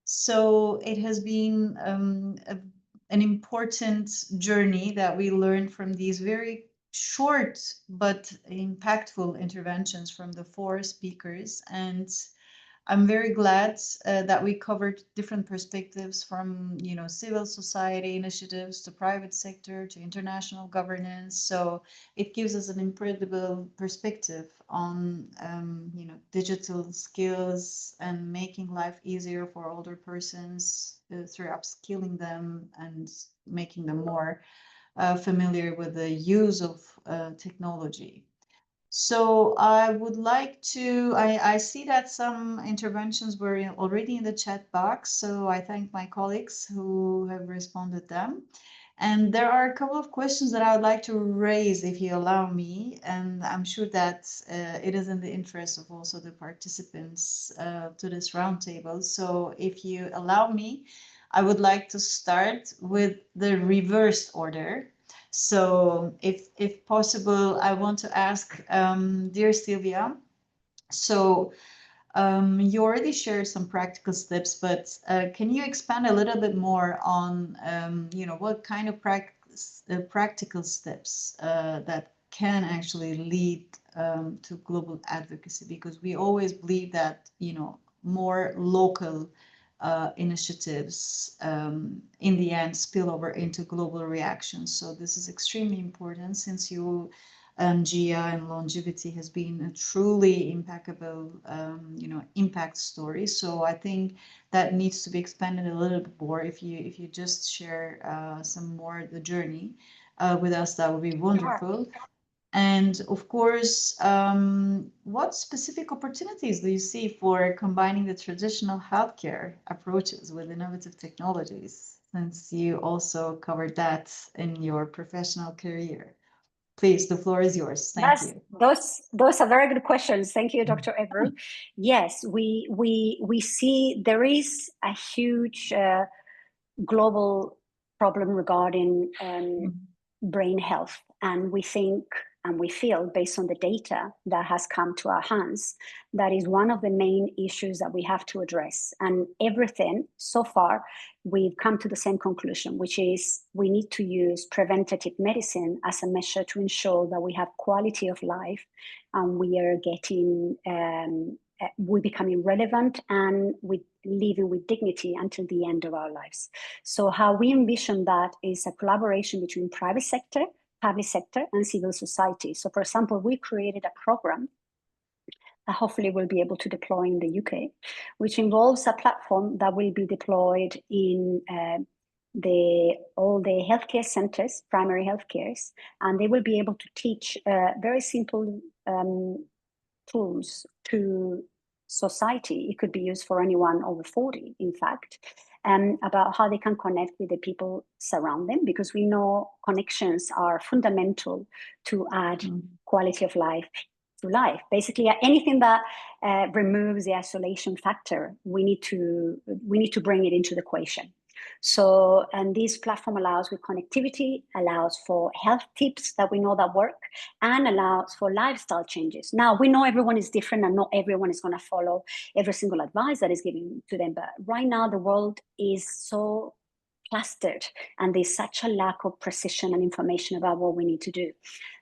so it has been an important journey that we learned from these very short but impactful interventions from the 4 speakers. And I'm very glad that we covered different perspectives from, civil society initiatives to private sector to international governance. So it gives us an incredible perspective on, digital skills and making life easier for older persons through upskilling them and making them more familiar with the use of technology. So I would like to, I see that some interventions were already in the chat box, so I thank my colleagues who have responded them. And there are a couple of questions that I would like to raise, if you allow me, and I'm sure that it is in the interest of also the participants to this roundtable. So if you allow me, I would like to start with the reverse order. So if possible, I want to ask, dear Sylvia, so you already shared some practical steps, but can you expand a little bit more on, what kind of practical steps that can actually lead to global advocacy? Because we always believe that, more local initiatives in the end spill over into global reactions. So this is extremely important, since you GIA and longevity has been a truly impeccable impact story. So I think that needs to be expanded a little bit more. If you just share some more the journey with us, that would be wonderful. And of course, what specific opportunities do you see for combining the traditional healthcare approaches with innovative technologies, since you also covered that in your professional career? Please, the floor is yours. Thank you. Those are very good questions. Thank you, Dr. Ebru. Yes, we see there is a huge global problem regarding brain health, and we think and we feel, based on the data that has come to our hands, that is one of the main issues that we have to address. And everything so far, we've come to the same conclusion, which is we need to use preventative medicine as a measure to ensure that we have quality of life, and we are getting we're becoming relevant and with living with dignity until the end of our lives. So how we envision that is a collaboration between private sector, public sector, and civil society. So for example, we created a program that hopefully we'll be able to deploy in the UK, which involves a platform that will be deployed in all the healthcare centers, primary healthcares, and they will be able to teach very simple tools to society. It could be used for anyone over 40, in fact, about how they can connect with the people surround them, because we know connections are fundamental to add quality of life to life. Basically, anything that removes the isolation factor, we need to bring it into the equation. So, and this platform allows with connectivity, allows for health tips that we know that work, and allows for lifestyle changes. Now, we know everyone is different and not everyone is going to follow every single advice that is given to them. But right now, the world is so clustered and there's such a lack of precision and information about what we need to do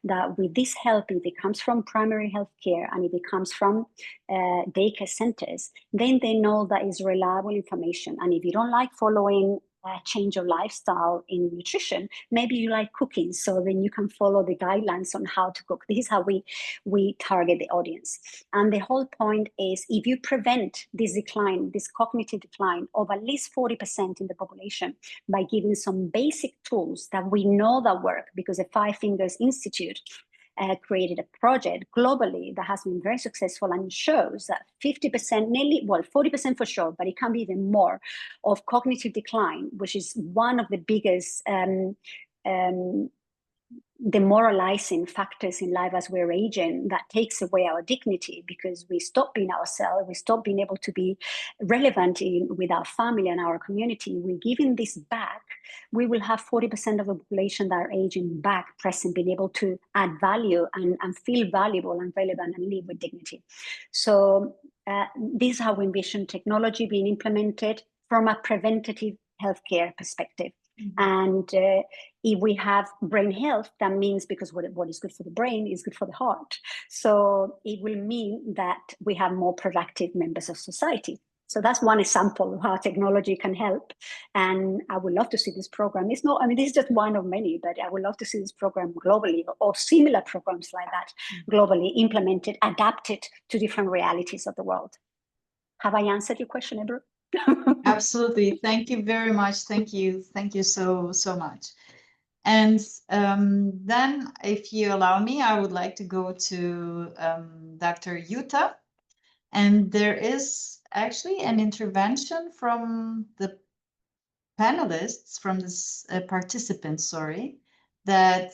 that with this help, if it comes from primary health care and if it comes from daycare centers, then they know that is reliable information. And if you don't like following change of lifestyle in nutrition, maybe you like cooking, so then you can follow the guidelines on how to cook. This is how we target the audience. And the whole point is, if you prevent this decline, this cognitive decline of at least 40% in the population by giving some basic tools that we know that work, because the Five Fingers Institute created a project globally that has been very successful and shows that 50%, nearly, well, 40% for sure, but it can be even more, of cognitive decline, which is one of the biggest demoralizing factors in life as we're aging, that takes away our dignity because we stop being ourselves, we stop being able to be relevant with our family and our community. We're giving this back. We will have 40% of the population that are aging back, present, being able to add value and feel valuable and relevant and live with dignity. So this is how we envision technology being implemented from a preventative healthcare perspective. And if we have brain health, that means, because what is good for the brain is good for the heart. So it will mean that we have more productive members of society. So that's one example of how technology can help. And I would love to see this program. It's not, I mean, this is just one of many, but I would love to see this program globally, or similar programs like that globally implemented, adapted to different realities of the world. Have I answered your question, Ebru? Absolutely. Thank you very much. Thank you. Thank you so much. And then, if you allow me, I would like to go to Dr. Yuta. And there is actually an intervention from the panelists, from this participants, sorry, that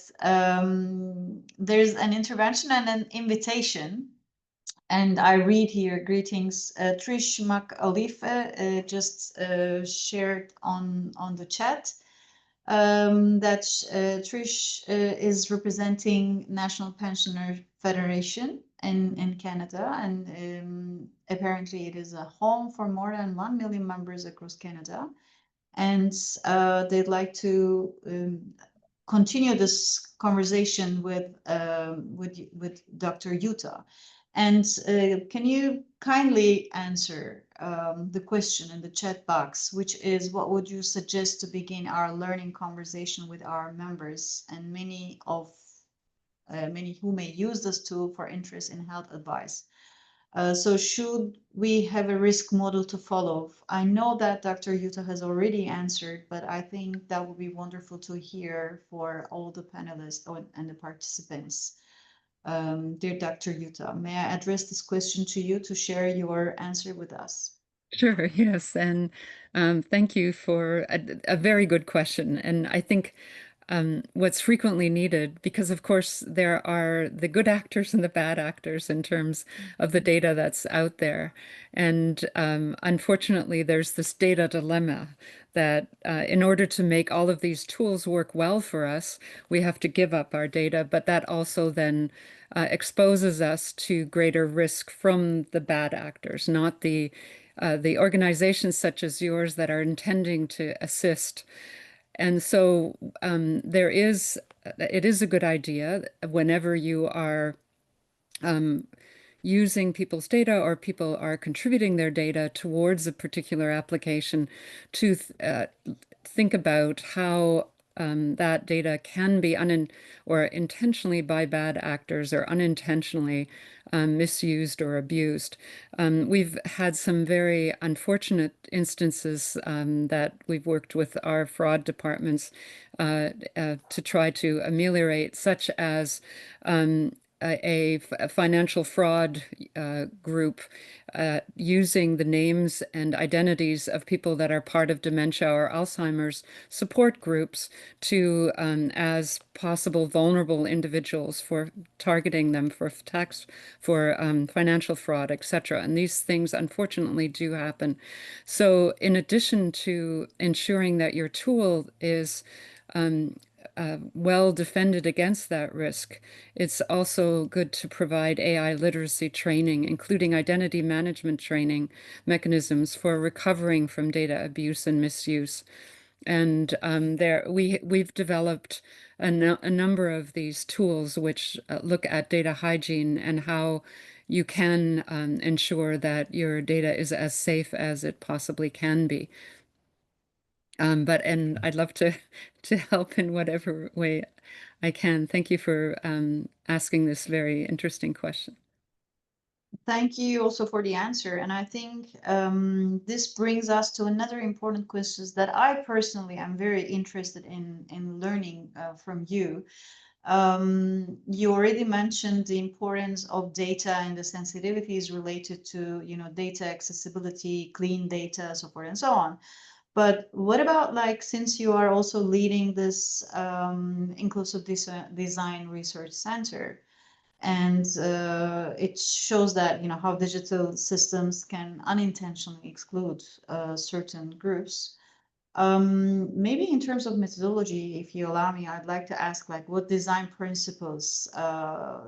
there's an intervention and an invitation. And I read here, greetings, Trish McAleef just shared on the chat that Trish is representing National Pensioner Federation in Canada, and apparently it is a home for more than 1 million members across Canada, and they'd like to continue this conversation with Dr. Yuta. And can you kindly answer the question in the chat box, which is, what would you suggest to begin our learning conversation with our members, and many who may use this tool for interest in health advice? So should we have a risk model to follow? I know that Dr. Yuta has already answered, but I think that would be wonderful to hear for all the panelists and the participants. Dear Dr. Yuta, may I address this question to you to share your answer with us? Sure, yes. And thank you for a very good question. And I think what's frequently needed, because of course there are the good actors and the bad actors in terms of the data that's out there. And unfortunately, there's this data dilemma that in order to make all of these tools work well for us, we have to give up our data, but that also then exposes us to greater risk from the bad actors, not the organizations such as yours that are intending to assist. And so it is a good idea whenever you are using people's data, or people are contributing their data towards a particular application, to think about how that data can be or intentionally by bad actors, or unintentionally misused or abused. We've had some very unfortunate instances that we've worked with our fraud departments to try to ameliorate, such as a financial fraud group using the names and identities of people that are part of dementia or Alzheimer's support groups to as possible vulnerable individuals for targeting them for financial fraud, etc. And these things unfortunately do happen. So in addition to ensuring that your tool is well defended against that risk, it's also good to provide AI literacy training, including identity management training mechanisms for recovering from data abuse and misuse. And we've developed a number of these tools which look at data hygiene and how you can ensure that your data is as safe as it possibly can be. And I'd love to help in whatever way I can. Thank you for asking this very interesting question. Thank you also for the answer. And I think this brings us to another important question that I personally am very interested in learning from you. You already mentioned the importance of data and the sensitivities related to, data accessibility, clean data, so forth and so on. But what about, like, since you are also leading this inclusive design research center, and it shows that, how digital systems can unintentionally exclude certain groups. Maybe in terms of methodology, if you allow me, I'd like to ask, like, what design principles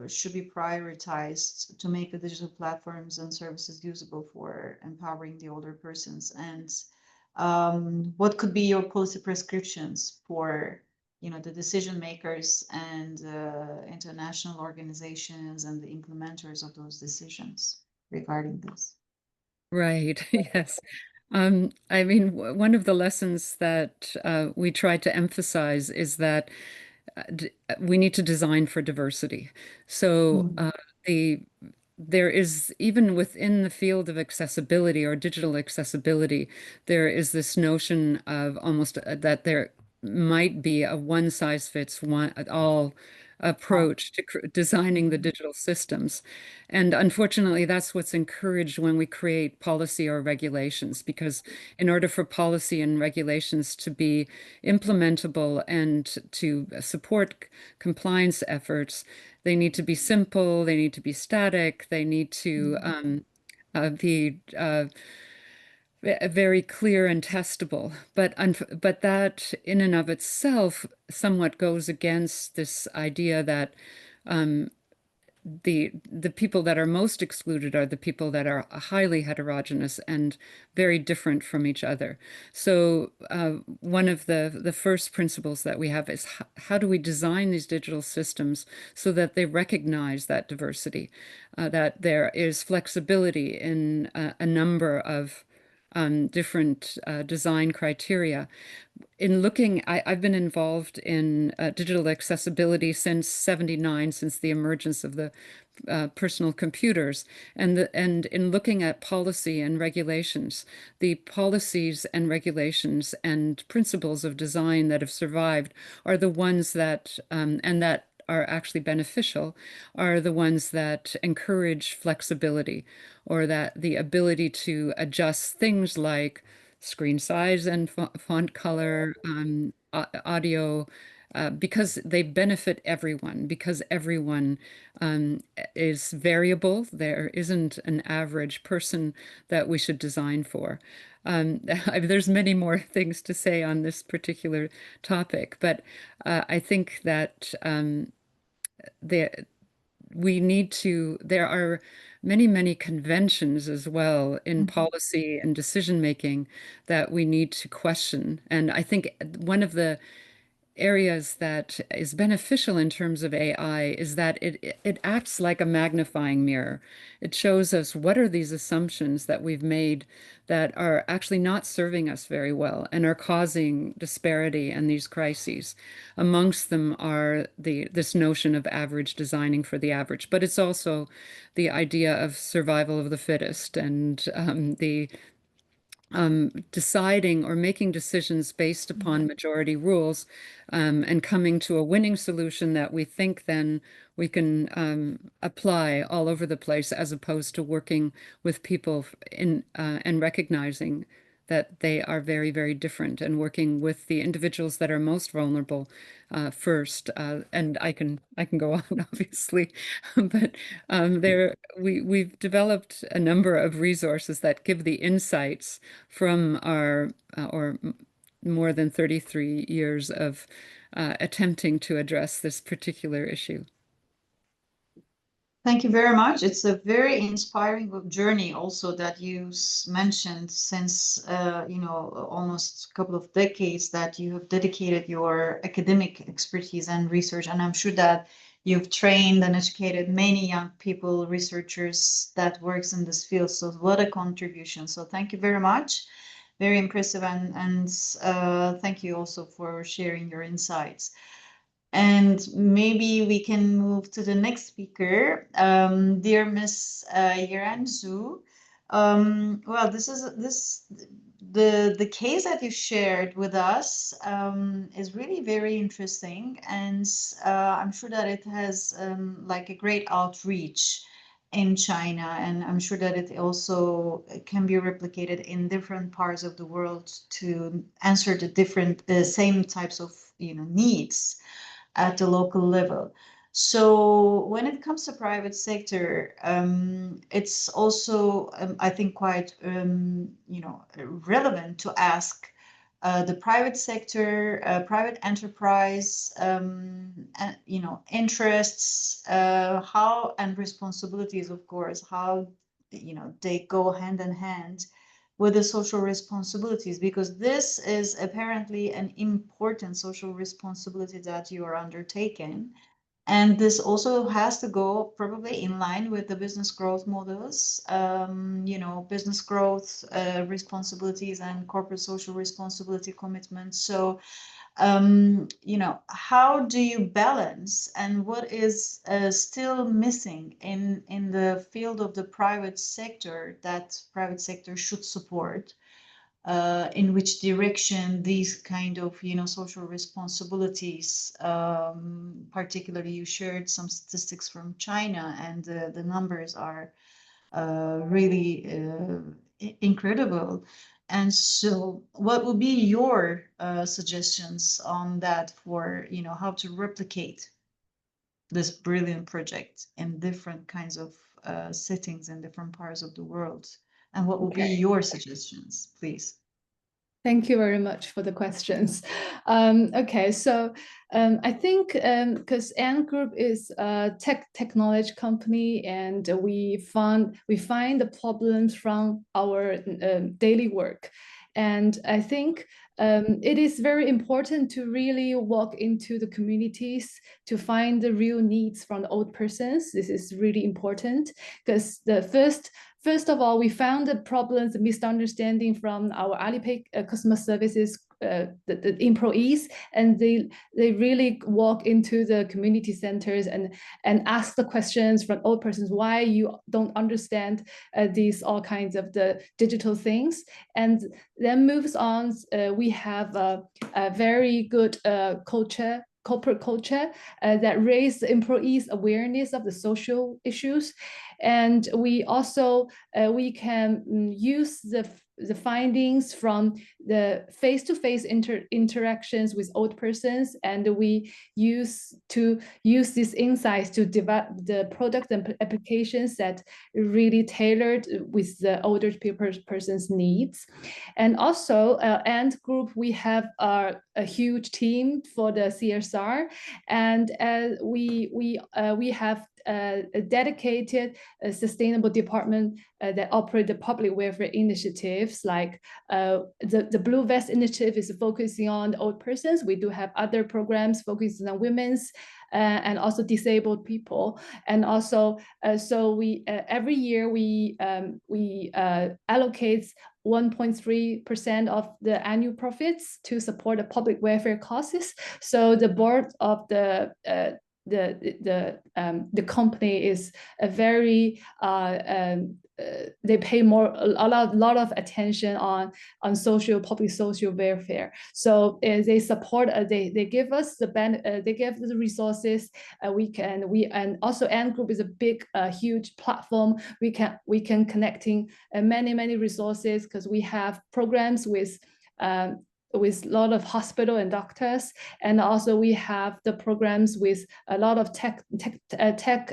should be prioritized to make the digital platforms and services usable for empowering the older persons? And what could be your policy prescriptions for, the decision makers and international organizations and the implementers of those decisions regarding this? Right, yes. I mean, one of the lessons that we try to emphasize is that we need to design for diversity. So there is, even within the field of accessibility or digital accessibility, there is this notion of almost that there might be a one size fits all approach to designing the digital systems. And unfortunately, that's what's encouraged when we create policy or regulations, because in order for policy and regulations to be implementable and to support compliance efforts, they need to be simple, they need to be static, they need to be very clear and testable. But that in and of itself somewhat goes against this idea that the people that are most excluded are the people that are highly heterogeneous and very different from each other. So one of the first principles that we have is how do we design these digital systems so that they recognize that diversity, that there is flexibility in a number of different design criteria. In looking, I've been involved in digital accessibility since '79, since the emergence of the personal computers, and in looking at policy and regulations, the policies and regulations and principles of design that have survived are the ones that and that are actually beneficial, are the ones that encourage flexibility, or that the ability to adjust things like screen size and font color, audio, because they benefit everyone, because everyone is variable. There isn't an average person that we should design for. There's many more things to say on this particular topic, but I think that there are many conventions as well in policy and decision making that we need to question. And I think one of the areas that is beneficial in terms of AI is that it acts like a magnifying mirror. It shows us what are these assumptions that we've made that are actually not serving us very well and are causing disparity and these crises. Amongst them are this notion of average designing for the average, but it's also the idea of survival of the fittest and the deciding or making decisions based upon majority rules, and coming to a winning solution that we think then we can apply all over the place, as opposed to working with people and recognizing that they are very, very different, and working with the individuals that are most vulnerable first. And I can go on, obviously, but we've developed a number of resources that give the insights from our more than 33 years of attempting to address this particular issue. Thank you very much. It's a very inspiring journey also that you mentioned, since, almost a couple of decades that you have dedicated your academic expertise and research. And I'm sure that you've trained and educated many young people, researchers that works in this field. So what a contribution. So thank you very much. Very impressive. And thank you also for sharing your insights. And maybe we can move to the next speaker, dear Miss Yiran Zhu. Well, the case that you shared with us is really very interesting, and I'm sure that it has like a great outreach in China, and I'm sure that it also can be replicated in different parts of the world to answer the different same types of needs at the local level. So when it comes to private sector, it's also, I think, quite, relevant to ask the private sector, private enterprise, interests, how, and responsibilities, of course, how, they go hand in hand with the social responsibilities, because this is apparently an important social responsibility that you are undertaking. And this also has to go probably in line with the business growth models, business growth responsibilities and corporate social responsibility commitments. So, how do you balance, and what is still missing in the field of the private sector that private sector should support? In which direction these kind of social responsibilities, particularly you shared some statistics from China, and the numbers are really incredible. And so what would be your suggestions on that for how to replicate this brilliant project in different kinds of settings in different parts of the world? And what would be your suggestions, please? Thank you very much for the questions. Okay, so I think because Ant Group is a technology company, and we find the problems from our daily work, and I think it is very important to really walk into the communities to find the real needs from the old persons. This is really important, because the First of all, we found the problems, the misunderstanding from our Alipay customer services, the employees, and they really walk into the community centers and ask the questions from old persons, why you don't understand these all kinds of the digital things. And then moves on, we have a very good corporate culture that raise the employees' awareness of the social issues. And we also, we can use the findings from the face-to-face interactions with old persons, and we use these insights to develop the product and applications that really tailored with the older person's needs. And also, Ant Group, we have a huge team for the CSR, and we have a dedicated sustainable department that operate the public welfare initiatives, like the Blue Vest initiative is focusing on old persons. We do have other programs focusing on women's and also disabled people. And also, so we every year we allocate 1.3% of the annual profits to support the public welfare causes. So the board of the the company is a very they pay a lot of attention on public social welfare. So they support they give us they give the resources. And also Ant Group is a big huge platform. We can connecting many resources because we have programs with a lot of hospital and doctors, and also we have the programs with a lot of tech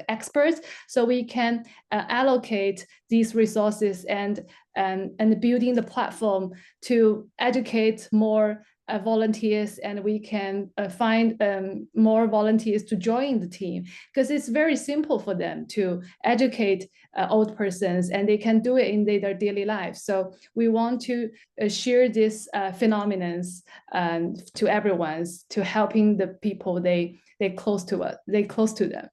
experts, so we can allocate these resources and building the platform to educate more volunteers, and we can find more volunteers to join the team, because it's very simple for them to educate old persons, and they can do it in their daily lives. So we want to share this phenomenon to everyone, to helping the people they close to us, they close to them.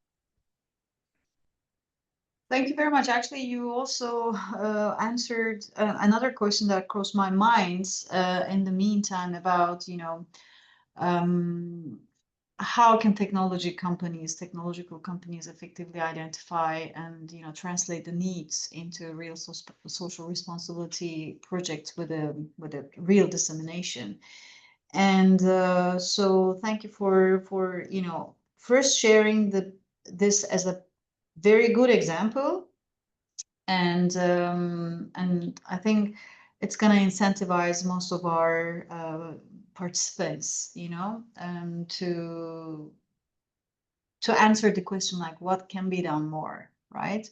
Thank you very much. Actually, you also answered another question that crossed my mind in the meantime about, how can technological companies effectively identify and, translate the needs into real social responsibility projects with a real dissemination. And so thank you for first sharing this as a very good example, and I think it's going to incentivize most of our participants, to answer the question like what can be done more, right?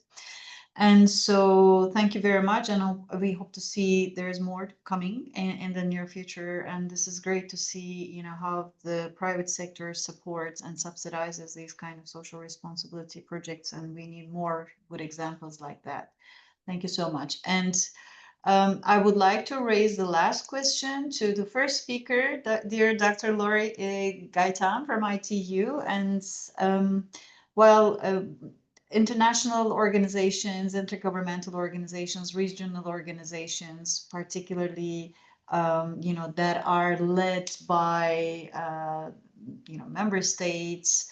And so thank you very much, and we hope to see there's more coming in the near future. And this is great to see, how the private sector supports and subsidizes these kind of social responsibility projects, and we need more good examples like that. Thank you so much. And I would like to raise the last question to the first speaker, dear Dr. Lori Gaitan from ITU. And international organizations, intergovernmental organizations, regional organizations, particularly, that are led by, member states,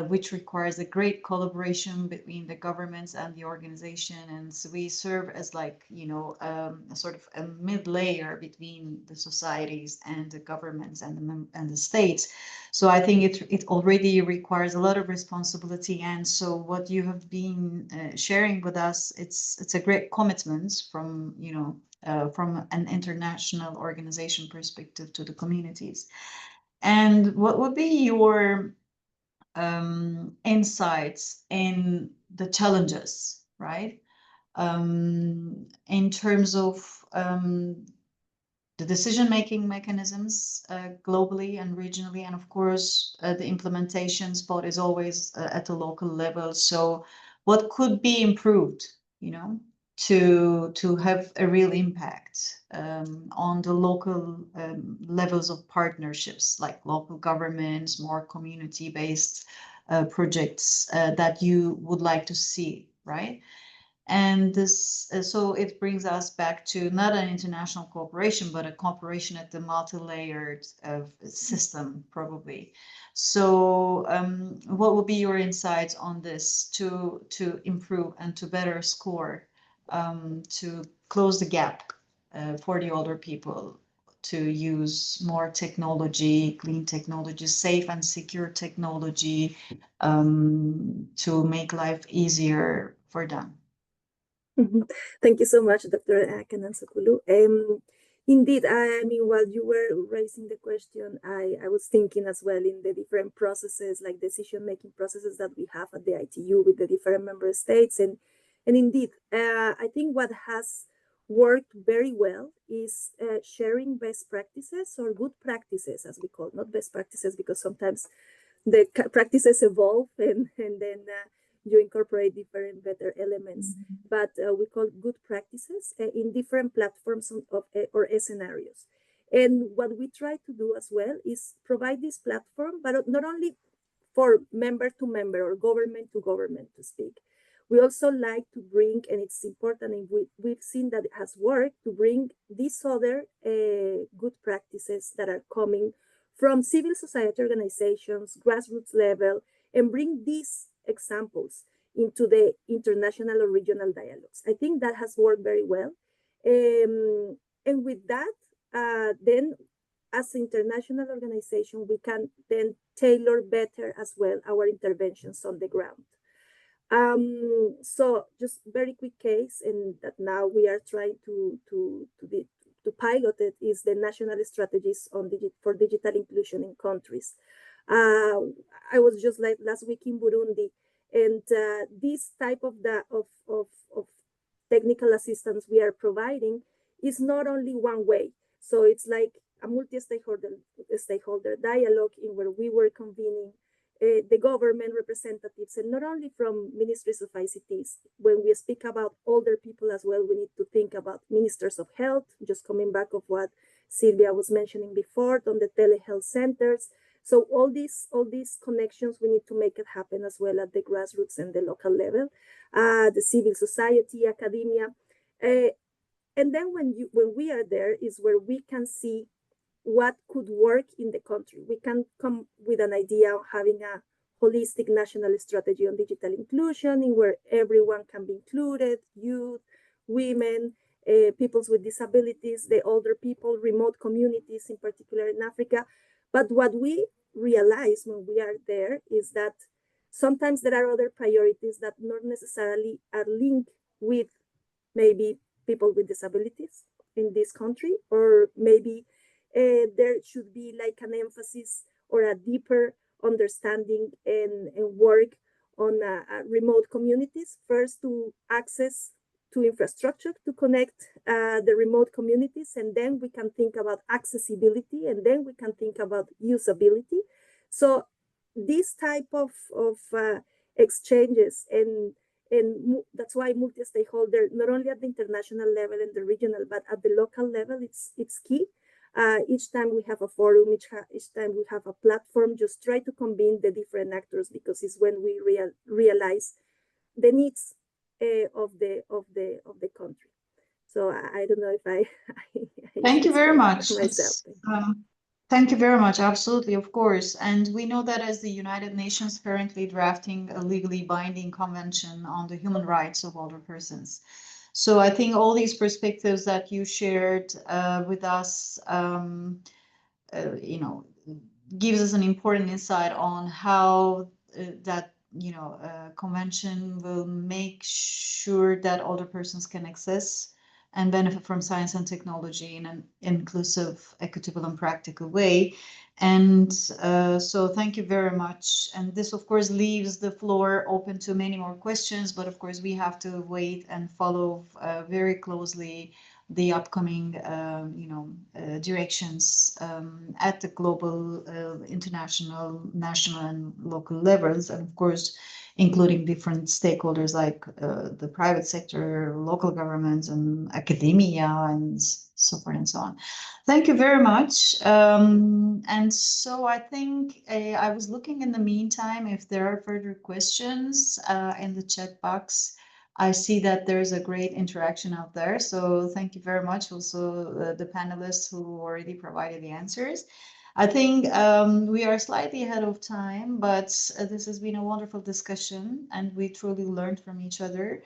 which requires a great collaboration between the governments and the organization. And so we serve as like, a sort of a mid-layer between the societies and the governments and the states. So I think it already requires a lot of responsibility. And so what you have been sharing with us, it's a great commitment from, from an international organization perspective to the communities. And what would be your insights in the challenges, right? In terms of the decision-making mechanisms globally and regionally, and of course, the implementation spot is always at the local level. So what could be improved, to have a real impact on the local levels of partnerships, like local governments, more community-based projects that you would like to see, right? And this, so it brings us back to not an international cooperation, but a cooperation at the multi-layered system, probably. So what would be your insights on this to improve and to better score, to close the gap for the older people, to use more technology, clean technology, safe and secure technology, to make life easier for them? Thank you so much, Dr. Kanansakulu. Indeed, I mean, while you were raising the question, I was thinking as well in the different processes, like decision-making processes that we have at the ITU with the different member states. And indeed, I think what has worked very well is sharing best practices or good practices, as we call, not best practices, because sometimes the practices evolve and then you incorporate different better elements, but we call good practices in different platforms or scenarios. And what we try to do as well is provide this platform, but not only for member to member or government to government to speak. We also like to bring, and it's important, and we've seen that it has worked, to bring these other good practices that are coming from civil society organizations, grassroots level, and bring these examples into the international or regional dialogues. I think that has worked very well. And with that, then as an international organization, we can then tailor better as well our interventions on the ground. So just very quick case, and that now we are trying to pilot it, is the national strategies on for digital inclusion in countries. I was just like last week in Burundi, and this type of technical assistance we are providing is not only one way. So it's like a multi-stakeholder dialogue in where we were convening the government representatives, and not only from ministries of ICTs. When we speak about older people as well, we need to think about ministers of health, just coming back of what Silvia was mentioning before on the telehealth centers. So all these connections, we need to make it happen as well at the grassroots and the local level, the civil society, academia. And then when we are there is where we can see what could work in the country. We can come with an idea of having a holistic national strategy on digital inclusion in where everyone can be included, youth, women, peoples with disabilities, the older people, remote communities, in particular in Africa. But what we realize when we are there is that sometimes there are other priorities that not necessarily are linked with maybe people with disabilities in this country, or maybe there should be like an emphasis or a deeper understanding and work on remote communities, first to access to infrastructure to connect the remote communities, and then we can think about accessibility, and then we can think about usability. So this type of exchanges, and that's why multi-stakeholder, not only at the international level and the regional, but at the local level, it's key. Each time we have a forum, each time we have a platform, just try to convene the different actors, because it's when we realize the needs of the country. So I don't know if I Thank you very much. myself. Thank you very much. Absolutely, of course. And we know that as the United Nations currently drafting a legally binding convention on the human rights of older persons. So I think all these perspectives that you shared with us, gives us an important insight on how that convention will make sure that older persons can access and benefit from science and technology in an inclusive, equitable, and practical way. And so thank you very much. And this, of course, leaves the floor open to many more questions, but of course, we have to wait and follow very closely the upcoming directions at the global, international, national, and local levels, and of course, including different stakeholders like the private sector, local governments, and academia, and so forth and so on. Thank you very much. And so I think I was looking in the meantime if there are further questions in the chat box. I see that there's a great interaction out there. So thank you very much also the panelists who already provided the answers. I think we are slightly ahead of time, but this has been a wonderful discussion and we truly learned from each other.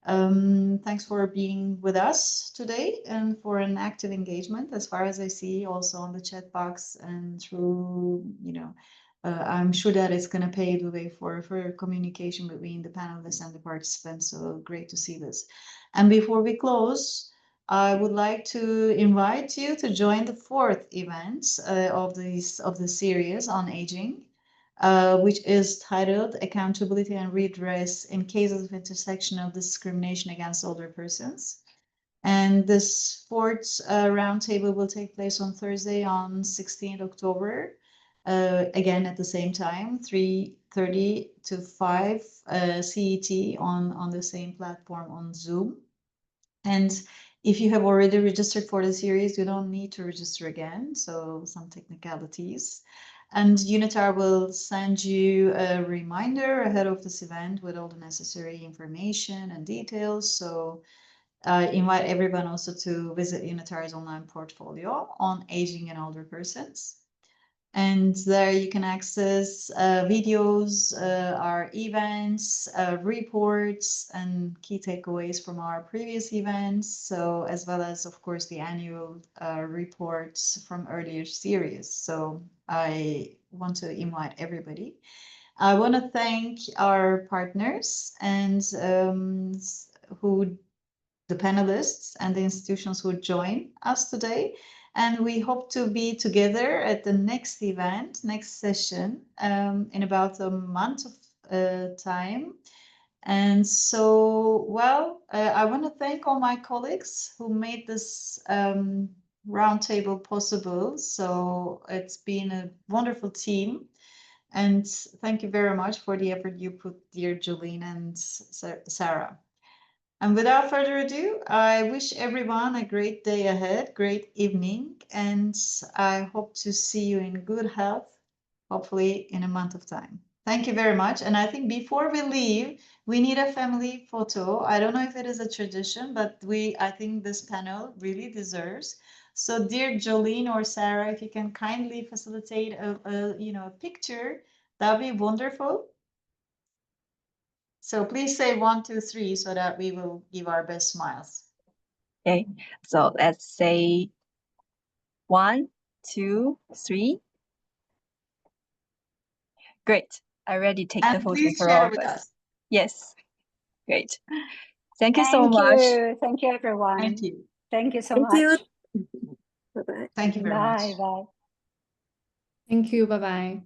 Thanks for being with us today and for an active engagement, as far as I see also on the chat box and through, I'm sure that it's going to pave the way for communication between the panelists and the participants. So great to see this. And before we close, I would like to invite you to join the fourth event of the series on aging, which is titled Accountability and Redress in Cases of Intersectional Discrimination Against Older Persons. And this fourth roundtable will take place on Thursday, on 16th October, again at the same time, 3:30 to 5 CET on the same platform on Zoom. And if you have already registered for the series, you don't need to register again. So some technicalities. And UNITAR will send you a reminder ahead of this event with all the necessary information and details. So I invite everyone also to visit UNITAR's online portfolio on aging and older persons. And there you can access videos, our events, reports, and key takeaways from our previous events. So as well as, of course, the annual reports from earlier series. So I want to invite everybody. I want to thank our partners and the panelists and the institutions who join us today. And we hope to be together at the next event, next session, in about a month of time. And so, well, I want to thank all my colleagues who made this roundtable possible. So it's been a wonderful team. And thank you very much for the effort you put, dear Jolene and Sarah. And without further ado, I wish everyone a great day ahead, great evening, and I hope to see you in good health, hopefully in a month of time. Thank you very much. And I think before we leave, we need a family photo. I don't know if it is a tradition, but I think this panel really deserves. So dear Jolene or Sarah, if you can kindly facilitate a picture, that'd be wonderful. So please say 1, 2, 3 so that we will give our best smiles. Okay, so let's say 1, 2, 3. Great. I already take the photo Please for share all of with us. us. Yes. Great. Thank you so much. Thank you, everyone. Thank you. Thank you so Thank much. you. Bye-bye. Thank you very much. Bye. Thank you. Bye-bye.